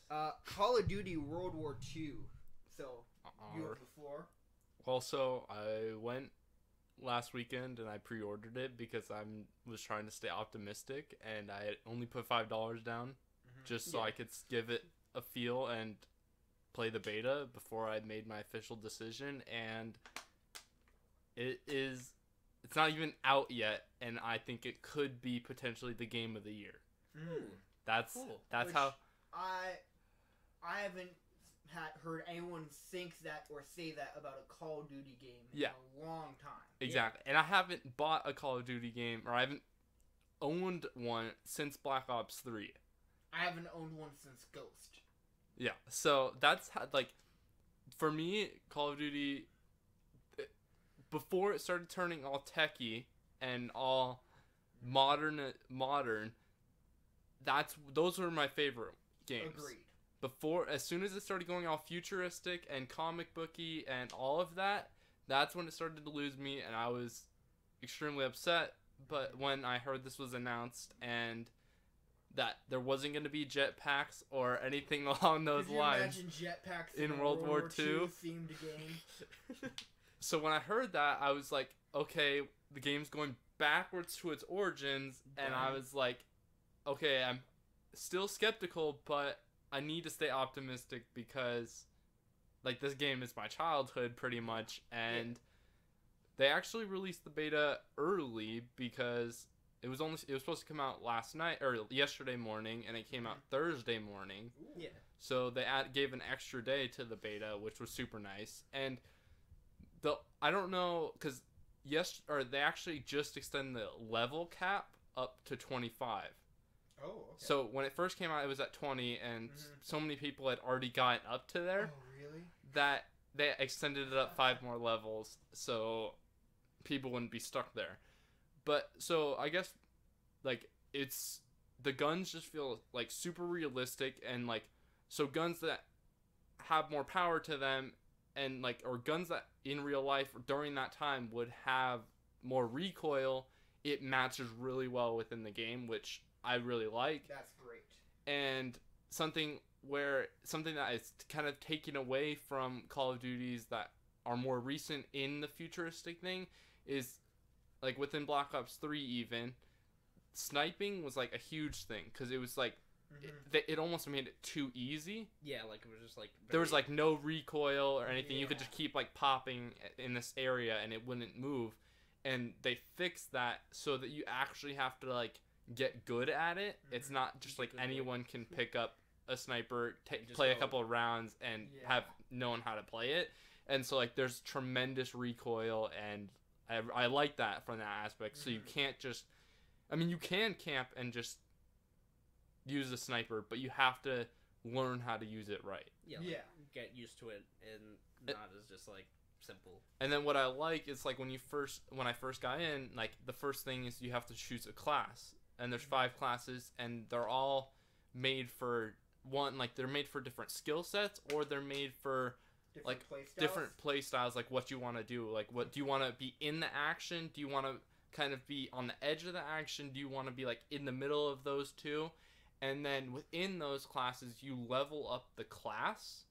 Call of Duty World War II. So you have the floor. Well, so I went last weekend and I pre-ordered it because I was trying to stay optimistic, and I only put $5 down just so I could give it a feel and play the beta before I made my official decision. And it's not even out yet, and I think it could be potentially the game of the year. That's cool. That's how I haven't heard anyone think that or say that about a Call of Duty game in a long time. Exactly. And I haven't bought a Call of Duty game, or I haven't owned one since Black Ops 3. I haven't owned one since Ghost. Yeah, so that's how, like, for me, Call of Duty, before it started turning all techie and all modern, those were my favorite games. Agreed. As soon as it started going all futuristic and comic booky and all of that, that's when it started to lose me, and I was extremely upset. But when I heard this was announced and that there wasn't going to be jetpacks or anything along those lines. Could you imagine jetpacks in World War II themed game? So when I heard that, I was like, okay, the game's going backwards to its origins, and I was like, okay, I'm still skeptical, but I need to stay optimistic because, like, this game is my childhood pretty much, and they actually released the beta early because it was supposed to come out last night or yesterday morning, and it came out Thursday morning. Yeah. So they gave an extra day to the beta, which was super nice. And I don't know, because they actually just extended the level cap up to 25. Oh, okay. So when it first came out, it was at 20, and so many people had already gotten up to there. Oh, really? That they extended it up 5 more levels, so people wouldn't be stuck there. But so I guess, like, the guns just feel like super realistic, and like, so guns that have more power to them, and like, or guns that in real life during that time would have more recoil, it matches really well within the game, which I really like. That's great. And something that is kind of taken away from Call of Duties that are more recent in the futuristic thing is, like, within Black Ops 3 even, sniping was like a huge thing, because it was like it almost made it too easy. Yeah, like it was just like there was like no recoil or anything. You could just keep like popping in this area and it wouldn't move. And they fixed that so that you actually have to like get good at it. It's not just like anyone can pick up a sniper, play a couple of rounds, and have known how to play it. And so like there's tremendous recoil, and I like that from that aspect. So you can't just, I mean, you can camp and just use a sniper, but you have to learn how to use it right. Yeah. Get used to it, and not as just like simple. And then what I like is like when I first got in, like the first thing is you have to choose a class, and there's 5 classes, and they're all made for they're made for different skill sets, or they're made for different play styles, like what you want to do. Like, what do you want to be in the action? Do you want to kind of be on the edge of the action? Do you want to be like in the middle of those two? And then within those classes, you level up the class,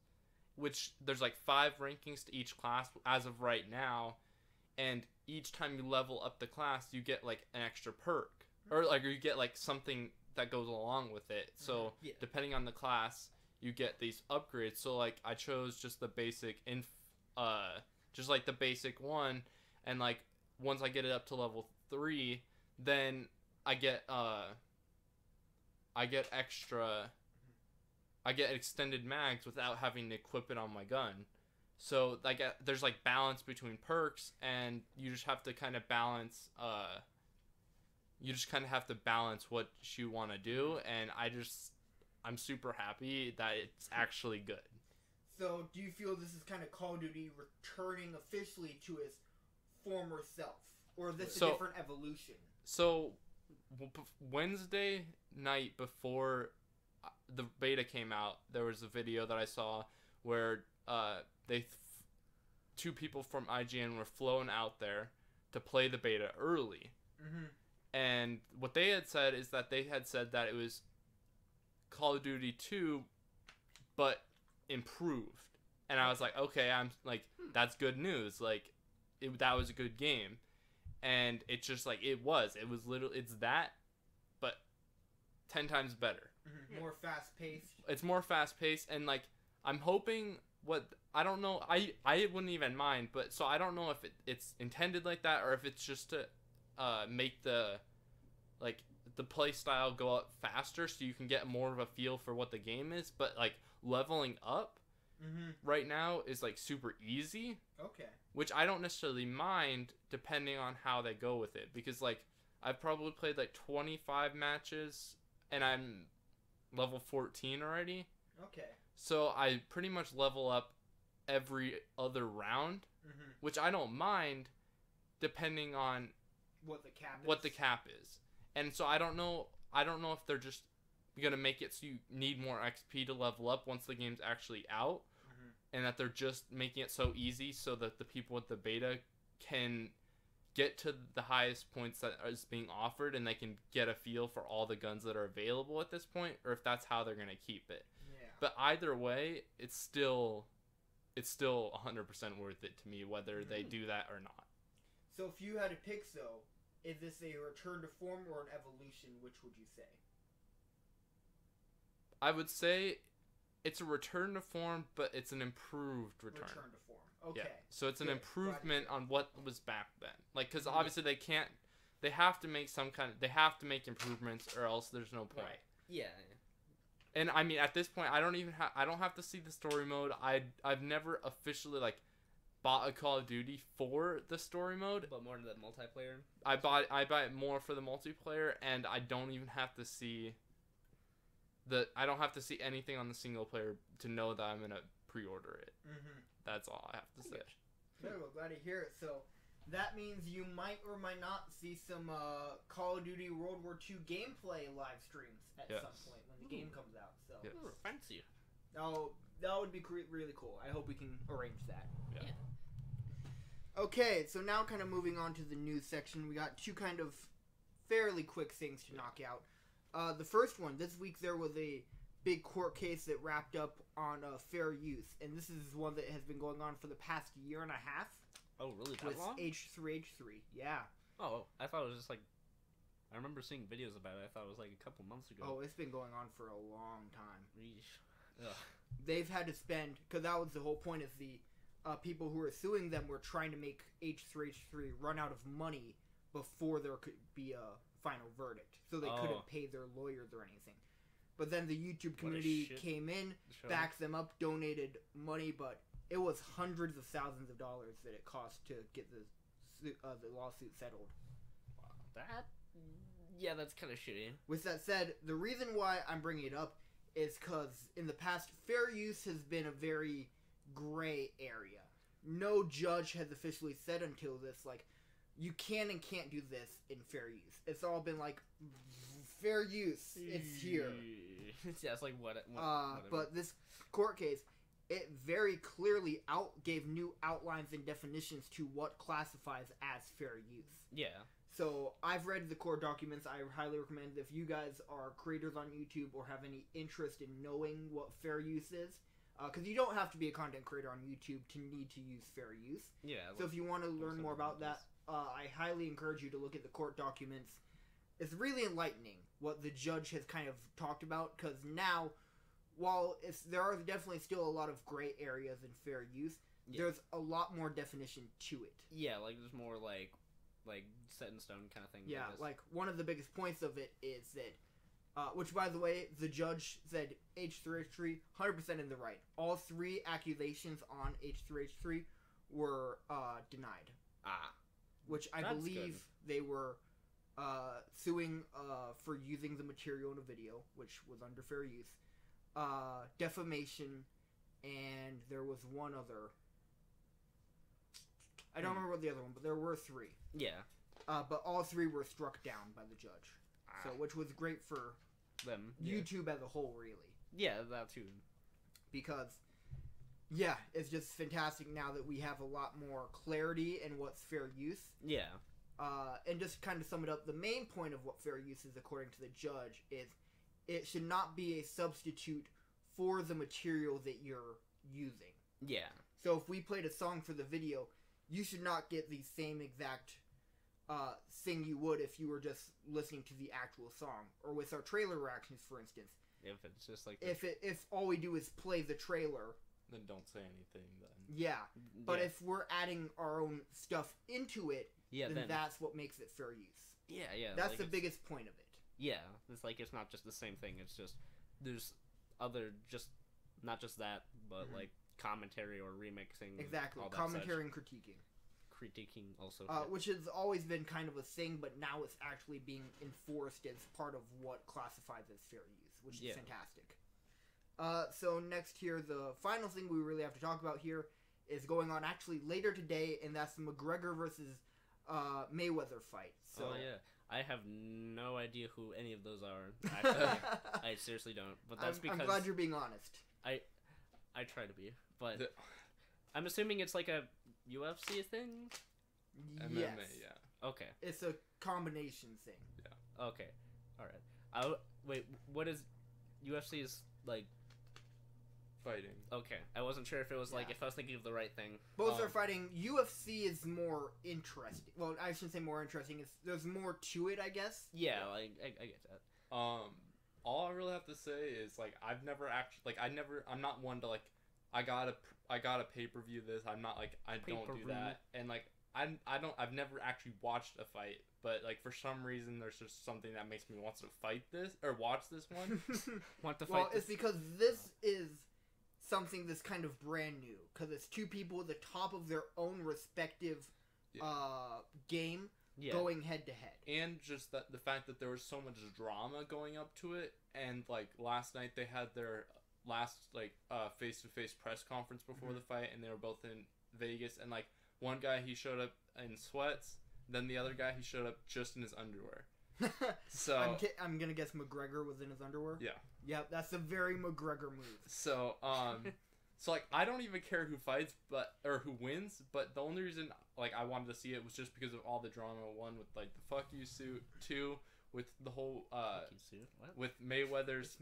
which there's like 5 rankings to each class as of right now. And each time you level up the class, you get like an extra perk, or like you get like something that goes along with it. So depending on the class, you get these upgrades. So like I chose just the basic just like the basic one, and like once I get it up to level 3, then I get extended mags without having to equip it on my gun. So like there's like balance between perks, and you just have to kind of balance what you want to do, and I'm super happy that it's actually good. So do you feel this is kind of Call of Duty returning officially to its former self, or is this a different evolution? So Wednesday night before the beta came out, there was a video that I saw where 2 people from IGN were flown out there to play the beta early. And what they had said is that they had said that it was Call of Duty 2 but improved. And I was like, okay, I'm like, that's good news. Like that was a good game. And it's just like it's that, but 10 times better. More fast paced. It's more fast paced, and like I'm hoping I don't know, I wouldn't even mind, but so I don't know if it's intended like that, or if it's just to make the play style go up faster so you can get more of a feel for what the game is. But like leveling up right now is like super easy. Okay. Which I don't necessarily mind, depending on how they go with it, because like I've probably played like 25 matches and I'm level 14 already. Okay. So I pretty much level up every other round, which I don't mind, depending on what the cap is. And so I don't know if they're just gonna make it so you need more XP to level up once the game's actually out, and that they're just making it so easy so that the people with the beta can get to the highest points that is being offered, and they can get a feel for all the guns that are available at this point, or if that's how they're gonna keep it. Yeah. But either way, it's still 100% worth it to me, whether they do that or not. So if you had to pick, is this a return to form or an evolution? Which would you say? I would say it's a return to form, but it's an improved return. Return to form. Okay. Yeah. So it's an Good. improvement on what was back then. Like, because obviously they have to make they have to make improvements, or else there's no point. Right. Yeah. And I mean, at this point, I don't have to see the story mode. I've never officially like bought a Call of Duty for the story mode. But more than the multiplayer. I buy it more for the multiplayer, and I don't even have to see I don't have to see anything on the single player to know that I'm gonna pre-order it. Mm-hmm. That's all I have to say. Good. Well, glad to hear it. So that means you might or might not see some Call of Duty World War II gameplay live streams at some point when the game comes out. So Fancy. Oh, that would be really cool. I hope we can arrange that. Yeah. Okay, so now kind of moving on to the news section, we got two kind of fairly quick things to knock out. The first one, this week there was a big court case that wrapped up on fair use, and this is one that has been going on for the past year and a half. Oh, really? That with long? H3H3, yeah. Oh, I thought it was just like... I remember seeing videos about it. I thought it was like a couple months ago. Oh, it's been going on for a long time. Ugh. They've had to spend... Because that was the whole point, is the people who were suing them were trying to make H3H3 run out of money before there could be a final verdict. So they couldn't pay their lawyers or anything. But then the YouTube community came in, backed them up, donated money, but it was hundreds of thousands of dollars that it cost to get the lawsuit settled. Wow. Yeah, that's kind of shitty. With that said, the reason why I'm bringing it up is because in the past, fair use has been a very gray area. No judge has officially said until this, like, you can and can't do this in fair use. It's all been like, fair use, it's here. Yeah, it's like whatever. But this court case, it very clearly gave new outlines and definitions to what classifies as fair use. Yeah. So I've read the court documents. I highly recommend if you guys are creators on YouTube or have any interest in knowing what fair use is, because you don't have to be a content creator on YouTube to need to use fair use. Yeah. So if you want to learn more about that, I highly encourage you to look at the court documents. It's really enlightening what the judge has kind of talked about, because now, while there are definitely still a lot of gray areas in fair use, there's a lot more definition to it. Yeah, like there's more like set in stone kind of thing. Yeah, like one of the biggest points of it is that, which by the way, the judge said H3H3 100% in the right. All three accusations on H3H3 were denied. Which I believe they were suing for using the material in a video, which was under fair use, defamation, and there was one other. I don't remember what the other one, but there were three. Yeah. But all three were struck down by the judge. So, which was great for them. YouTube as a whole, really. Yeah, that too. Because, yeah, it's just fantastic now that we have a lot more clarity in what's fair use. Yeah. And just kind of sum it up, the main point of what fair use is, according to the judge, is it should not be a substitute for the material that you're using. Yeah. So if we played a song for the video, you should not get the same exact thing you would if you were just listening to the actual song. Or with our trailer reactions, for instance. If it's just like... If all we do is play the trailer... Then don't say anything, then. Yeah. But if we're adding our own stuff into it, then that's what makes it fair use. Yeah, yeah. That's like the biggest point of it. Yeah. It's like, it's not just the same thing. It's just, there's other, just, not just that, but like commentary or remixing. Exactly. Commentary and critiquing. Critiquing also. Which has always been kind of a thing, but now it's actually being enforced as part of what classifies as fair use, which is fantastic. So next here, the final thing we really have to talk about here is going on actually later today, and that's the McGregor versus Mayweather fight. So, oh yeah, I have no idea who any of those are. Actually, I seriously don't. But that's because I'm glad you're being honest. I try to be, but I'm assuming it's like a UFC thing. MMA, yes. Yeah. Okay. It's a combination thing. Yeah. Okay. All right. Wait. What is UFC is like? Fighting. Okay, I wasn't sure if it was like if I was thinking of the right thing. Both are fighting. UFC is more interesting. Well, I shouldn't say more interesting. There's more to it, I guess. Yeah, like I get that. all I really have to say is like I've never actually like I'm not one to like I gotta pay-per-view this. I'm not like I don't do that, and like I've never actually watched a fight, but like for some reason there's just something that makes me want to fight this or watch this one. Want to fight? Well, it's because this is something that's kind of brand new, because it's two people at the top of their own respective game going head to head, and just that the fact that there was so much drama going up to it, and like last night they had their last like face-to-face press conference before the fight, and they were both in Vegas, and like one guy he showed up in sweats, then the other guy he showed up just in his underwear. So I'm gonna guess McGregor was in his underwear. Yeah. Yep, that's a very McGregor move. So so like I don't even care who fights or who wins, but the only reason like I wanted to see it was just because of all the drama. One with like the fuck you suit, two with the whole with Mayweather's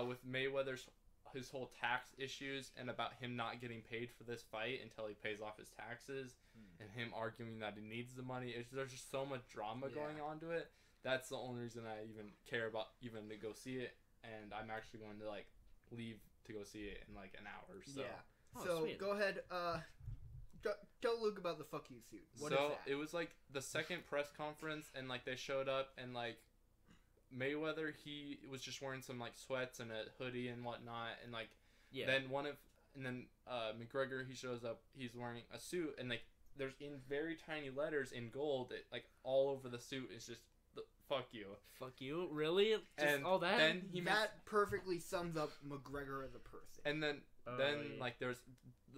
with Mayweather's his whole tax issues and about him not getting paid for this fight until he pays off his taxes, and him arguing that he needs the money. There's just so much drama going on to it. That's the only reason I even care about even to go see it, and I'm actually going to like leave to go see it in like an hour. So so sweet. Go ahead. Tell Luke about the fuck you suit. What is that? It was like the second press conference, and like they showed up, and like Mayweather, he was just wearing some like sweats and a hoodie and whatnot, and like then McGregor, he shows up, he's wearing a suit, and like there's in very tiny letters in gold, like all over the suit is just fuck you, really, just and all that. Then that perfectly sums up McGregor as a person. And then like there's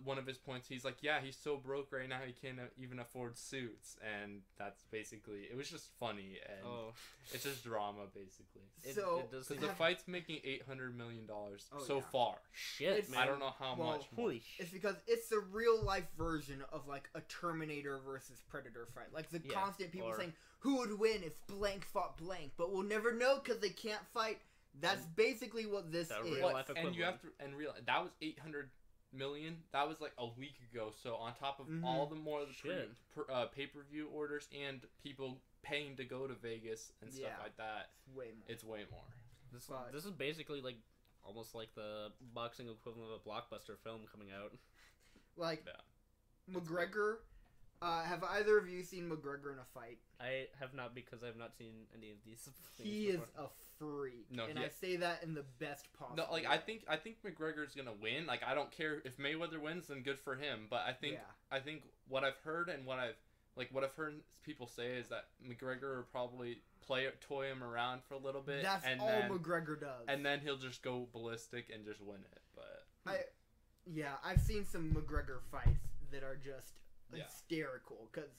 one of his points, he's like, yeah, he's so broke right now he can't even afford suits, and that's basically, it was just funny, and it's just drama basically. So the fight's making $800 million far. Shit, man. I don't know how much more. It's because it's the real life version of like a Terminator versus Predator fight. Like the constant people saying who would win if blank fought blank, but we'll never know because they can't fight. That's basically what this is. And you have to realize that was $800 million. That was like a week ago. So on top of all the more pay-per-view orders and people paying to go to Vegas and stuff like that, it's way more. This is basically like almost like the boxing equivalent of a blockbuster film coming out. Like McGregor. Have either of you seen McGregor in a fight? I have not, because I have not seen any of these things He before. is a freak, I say that in the best possible way. I think McGregor's gonna win. Like, I don't care if Mayweather wins, then good for him. But I think what I've heard and what I've heard people say is that McGregor will probably toy him around for a little bit. That's all McGregor does. And then he'll just go ballistic and just win it. But I've seen some McGregor fights that are just hysterical, because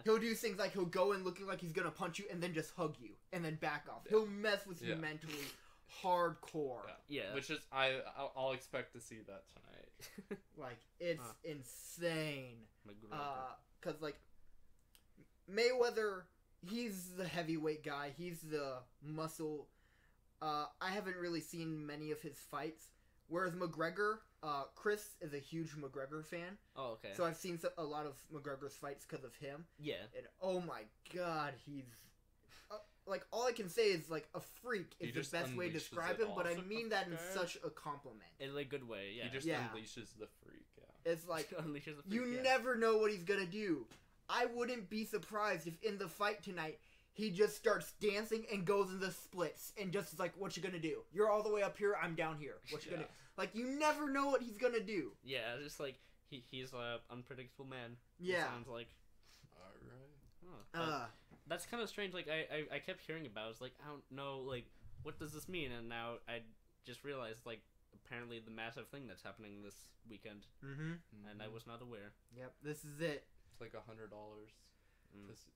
he'll do things like he'll go in looking like he's gonna punch you and then just hug you and then back off. He'll mess with you mentally hardcore. Which is I'll expect to see that tonight. Like, it's insane. Because like Mayweather, he's the heavyweight guy, he's the muscle. I haven't really seen many of his fights, whereas McGregor, Chris is a huge McGregor fan. Oh, okay. So I've seen a lot of McGregor's fights because of him. Yeah. And oh my god, he's... like, all I can say is, like, a freak is the best way to describe him, but I mean that in such a compliment. In a good way, yeah. He just unleashes the freak, It's like, you never know what he's gonna do. I wouldn't be surprised if in the fight tonight, he just starts dancing and goes in the splits and just is like, what you gonna do? You're all the way up here, I'm down here. What you gonna do? Like, you never know what he's gonna do. Yeah, just like, he's an unpredictable man. Yeah. It sounds like. Alright. That's kind of strange. Like, I kept hearing about it. I was like, I don't know, like, what does this mean? And now I just realized, like, apparently the massive thing that's happening this weekend. And I was not aware. Yep, this is it. It's like $100. Just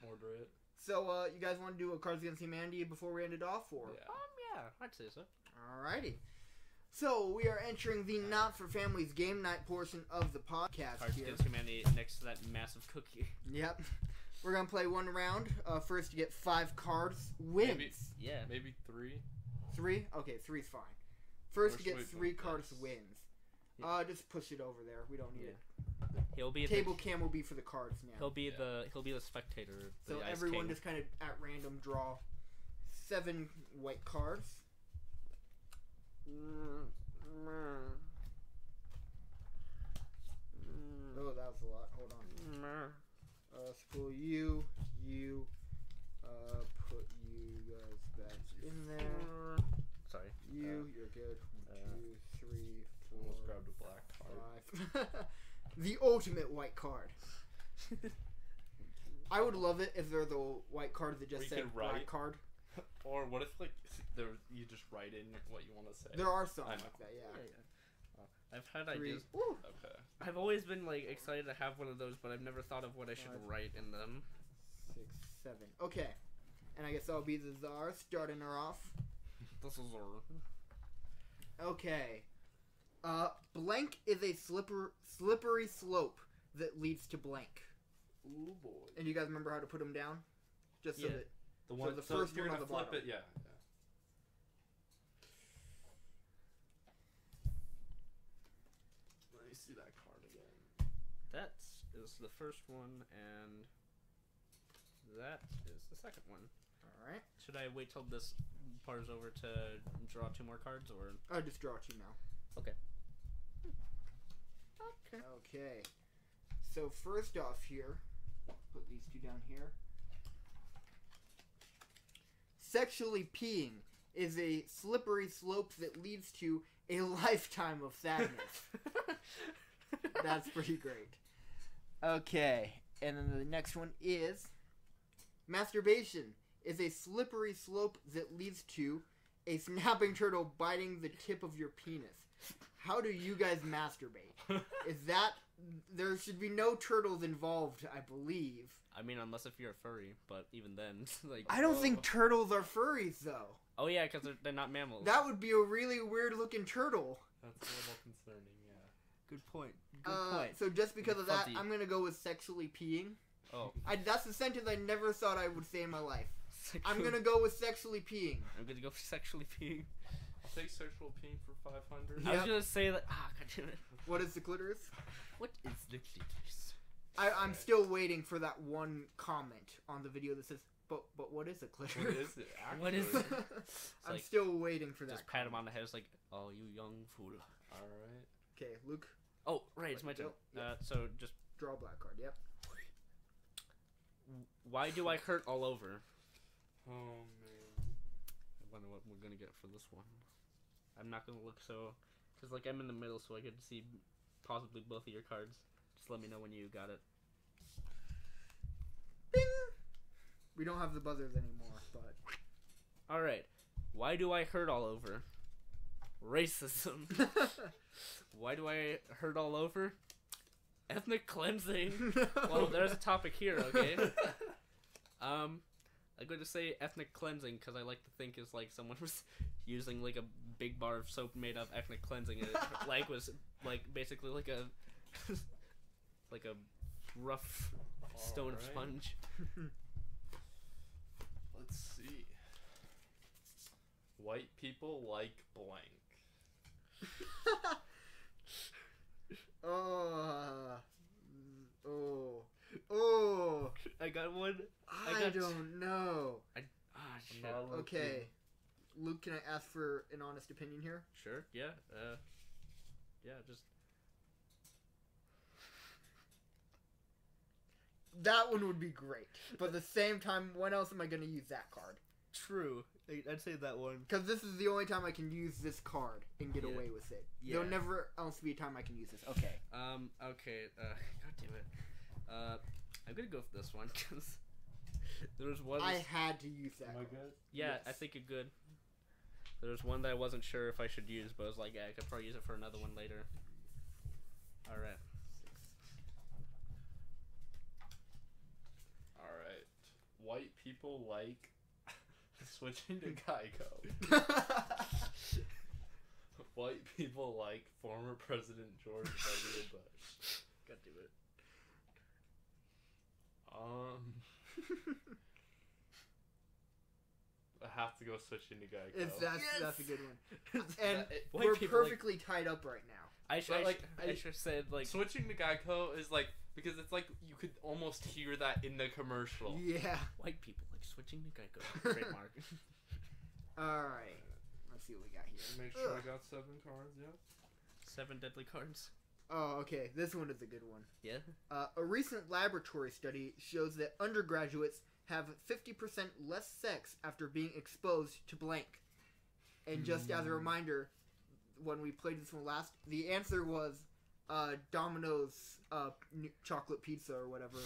order it. So, you guys want to do a Cards Against Humanity before we end it off, or? Yeah, I'd say so. Alrighty. So, we are entering the Not For Families game night portion of the podcast. Cards Against Humanity next to that massive cookie. Yep. We're going to play one round. First to get 5 cards wins. Maybe 3. 3? Okay, 3's fine. First to get 3 cards wins. Just push it over there. We don't need it. He'll be table cam will be for the cards now. He'll be the spectator. So everyone just kind of at random draw 7 white cards. Oh, that was a lot. Hold on. Spool you. Put you guys back in there. Sorry. You're good. 1, 2, 3, 4. Almost grabbed a black card. 5. The ultimate white card. I would love it if they're the white cards that just said black card. Or what if like you just write in what you want to say? There are some like that, yeah. I've had 3. ideas. Woo. Okay. I've always been like excited to have one of those, but I've never thought of what I should 5, write in them. 6, 7. Okay. And I guess I'll be the czar, starting her off. This is Okay. Blank is a slippery slope that leads to blank. Ooh boy. And you guys remember how to put them down? Just so Yeah. that The one the first you're one on gonna the flip bottom. it, yeah. Let me see that card again. That is the first one, and that is the second one. Alright. Should I wait till this part is over to draw 2 more cards, or? I'll just draw 2 now. Okay. Okay. So first off here, put these 2 down here. Sexually peeing is a slippery slope that leads to a lifetime of sadness. That's pretty great. Okay, and then the next one is masturbation is a slippery slope that leads to a snapping turtle biting the tip of your penis. How do you guys masturbate? Is that... There should be no turtles involved, I believe. I mean, unless if you're a furry, but even then, like... I don't think turtles are furries, though. Oh yeah, because they're not mammals. That would be a really weird-looking turtle. That's a little concerning, yeah. Good point. Good point. So just because of that, Fuzzy. I'm gonna go with sexually peeing. Oh. That's a sentence I never thought I would say in my life. I'm gonna go with sexually peeing. I'm gonna go for sexually peeing. I'll take sexual peeing for 500. I was Yep. gonna say that. Ah, god damn it. What is the clitoris? What is the clitoris? I'm still waiting for that one comment on the video that says, but what is a clitoris? What is it actually? What is it? I'm like, still waiting for that. Just pat him on the head. It's like, oh, you young fool. Alright. Okay, Luke, Oh, right, it's my turn. Yep. So just, draw a black card. Yep. why do I hurt all over? Oh man. I wonder what we're gonna get for this one. I'm not gonna look so, cause like I'm in the middle, so I get to see possibly both of your cards. Just let me know when you got it. Bing! We don't have the buzzers anymore, but... All right. Why do I hurt all over? Racism. Why do I hurt all over? Ethnic cleansing. Well, there's a topic here, okay? I'm going to say ethnic cleansing because I like to think it's like someone was using like a big bar of soap made of ethnic cleansing, and it like was like basically like a like a rough stone Alright. sponge. Let's see. White people like blank. Oh. I got one. I don't know. Shit. Okay. Luke, can I ask for an honest opinion here? Sure. Yeah. Yeah. Just. That one would be great. But at the same time, when else am I going to use that card? True. I'd say that one. Because this is the only time I can use this card and get Yeah. away with it. Yeah. There'll never else be a time I can use this. Okay. Okay. God damn it. I'm gonna go for this one because there was one. I had to use that Am I card. good? Yeah, Yes. I think you're good. There was one that I wasn't sure if I should use, but I was like, yeah, I could probably use it for another one later. All right. Alright. White people like switching to Geico. White people like former President George W. Bush. God damn it. I have to go switching to Geico. That's a good one. That- And White we're people like- perfectly tied up right now. I But, like, should have said like. switching to Geico is like, because it's like you could almost hear that in the commercial. Yeah. White people like switching to Geico. Trademark. Alright. Let's see what we got here. Make sure I got 7 cards, yeah. 7 deadly cards. Oh, okay. This one is a good one. Yeah. A recent laboratory study shows that undergraduates have 50% less sex after being exposed to blank. And just as a reminder, when we played this one last, the answer was Domino's chocolate pizza or whatever.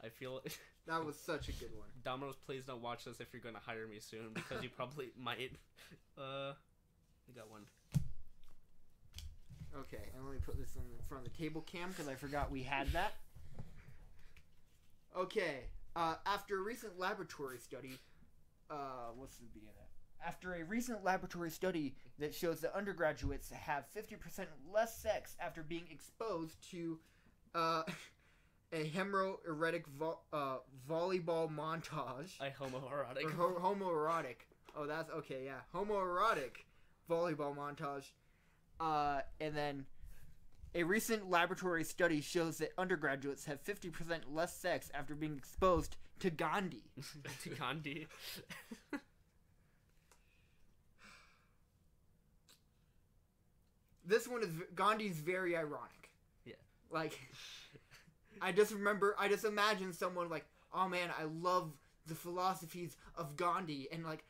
I feel That was such a good one. Domino's, please don't watch this if you're gonna hire me soon, because you probably might. I got one. Okay, and let me put this in front of the table cam because I forgot we had that. Okay, after a recent laboratory study, what's the beginning of that? After a recent laboratory study that shows that undergraduates have 50% less sex after being exposed to a homoerotic volleyball montage. Homoerotic. Or homoerotic. Oh, that's okay, yeah. Homoerotic volleyball montage. And then a recent laboratory study shows that undergraduates have 50% less sex after being exposed to Gandhi. To Gandhi. This one is Gandhi's very ironic. Yeah. Like, I just imagine someone like, oh man, I love the philosophies of Gandhi, and like,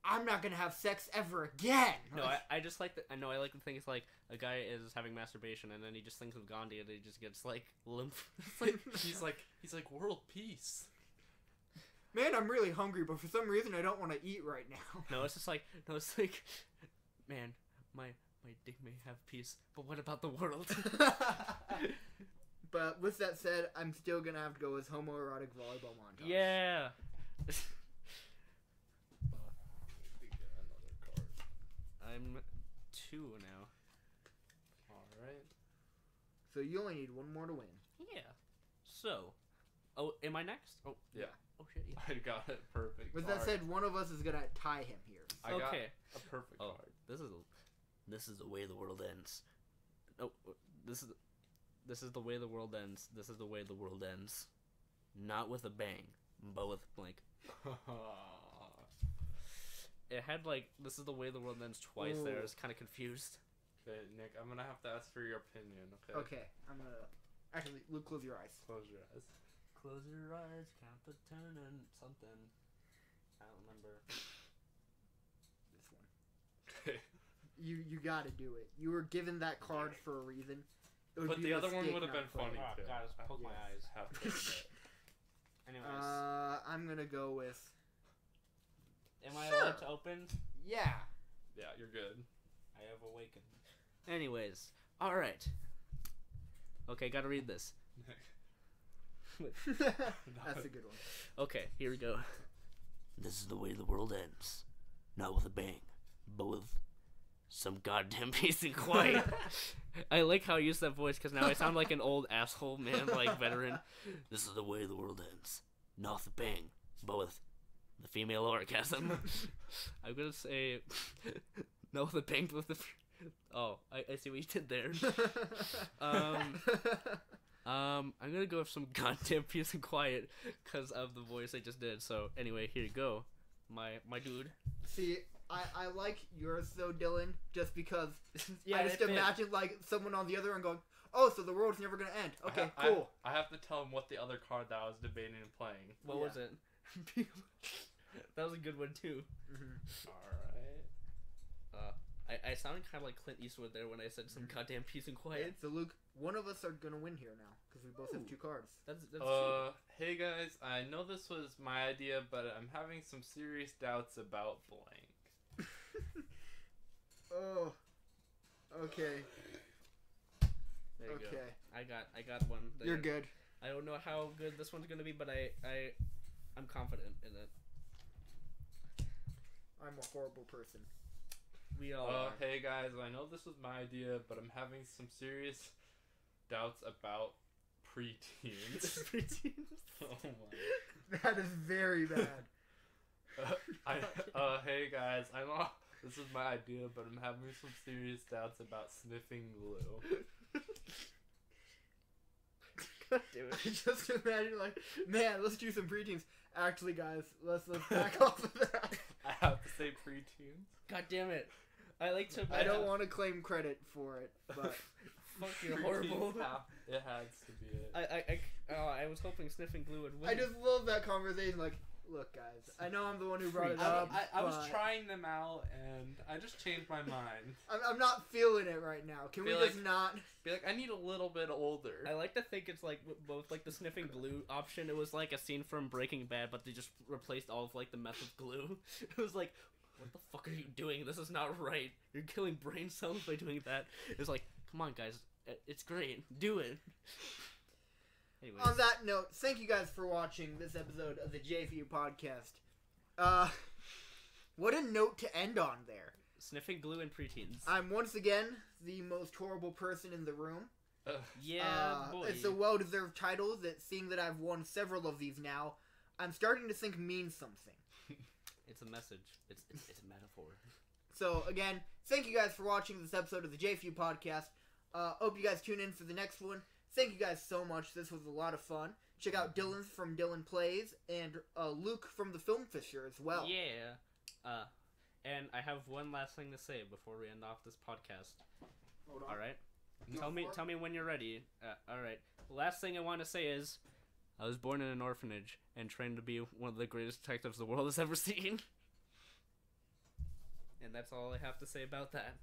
I'm not gonna have sex ever again. No, like, I just like I like the thing is like a guy is having masturbation and then he just thinks of Gandhi and he just gets like limp. He's like world peace. Man, I'm really hungry, but for some reason I don't want to eat right now. No, it's like, man, my dick may have peace, but what about the world? But with that said, I'm still gonna have to go with homoerotic volleyball montage. Yeah. I'm 2 now. Alright. So you only need one more to win. Yeah. So, oh, am I next? Oh, yeah. Oh shit. Yeah. I got it perfect. With that said, one of us is gonna tie him here. I got Okay. a perfect card. This is the way the world ends. Oh, this is the way the world ends. This is the way the world ends. Not with a bang, but with blank. It had like, this is the way the world ends twice. Ooh. There, I was kind of confused. Okay, Nick, I'm gonna have to ask for your opinion. Okay. Okay, I'm gonna actually, Luke, close your eyes. Close your eyes. Close your eyes, count to 10 and something. I don't remember. This one. You gotta do it. You were given that card for a reason. But the other one would have been funny Oh too. god, I just poked my eyes. Have to admit. Anyways. I'm gonna go with. Am I Sure. allowed to open? Yeah. Yeah, you're good. I have awakened. Anyways, alright. Okay, gotta read this. That's a good one. Okay, here we go. This is the way the world ends. Not with a bang, but with some goddamn peace and quiet. I like how I use that voice because now I sound like an old asshole man, like veteran. This is the way the world ends. Not with a bang, but with the female orgasm. I'm gonna say no with a bang, but with the. Oh, I see what you did there. I'm gonna go with some goddamn peace and quiet because of the voice I just did. So anyway, here you go, my dude. See, I like yours though, Dylan, just because Yeah, I just imagine like someone on the other end going, "Oh, so the world's never gonna end." Okay, cool. I have to tell him what the other card that I was debating and playing. What was it? That was a good one too. Mm-hmm. Alright. I sounded kind of like Clint Eastwood there when I said some goddamn peace and quiet. So Luke, one of us are gonna win here now because we both have 2 cards. That's true. Hey guys, I know this was my idea, but I'm having some serious doubts about blank. Oh. Okay. There you Okay. go. I got one. There. You're good. I don't know how good this one's gonna be, but I'm confident in it. I'm a horrible person. We all are. Hey guys, I know this was my idea, but I'm having some serious doubts about preteens. Preteens. Oh my. That is very bad. Hey guys, I know this is my idea, but I'm having some serious doubts about sniffing glue. God damn it. Just imagine, like, man, let's do some preteens. Actually, guys, let's back off of that. I have to say preteens. God damn it! I like to. I don't want to claim credit for it, but Fuck, you're horrible. It has to be it. I was hoping Sniffing Glue would win. I just love that conversation. Like, look, guys, I know I'm the one who brought it up. I was but trying them out, and I just changed my mind. I'm not feeling it right now. Can we just not? Be like, I need a little bit older. I like to think it's like both like the Sniffing Glue option. It was like a scene from Breaking Bad, but they just replaced all of like the meth with glue. It was like, what the fuck are you doing? This is not right. You're killing brain cells by doing that. It's like, come on, guys. It's great. Do it. Anyways. On that note, thank you guys for watching this episode of the J4U podcast. What a note to end on there. Sniffing Glue and preteens. I'm once again the most horrible person in the room. Yeah, boy. It's a well-deserved title that, seeing that I've won several of these now, I'm starting to think means something. It's a message. It's a metaphor. So, again, thank you guys for watching this episode of the J4U podcast. Hope you guys tune in for the next one. Thank you guys so much. This was a lot of fun. Check out Dylan's from Dylan Plays and Luke from the Film Fisher as well. Yeah. And I have one last thing to say before we end off this podcast. Hold on. All right. Tell me when you're ready. All right. The last thing I want to say is, I was born in an orphanage and trained to be one of the greatest detectives the world has ever seen. And that's all I have to say about that.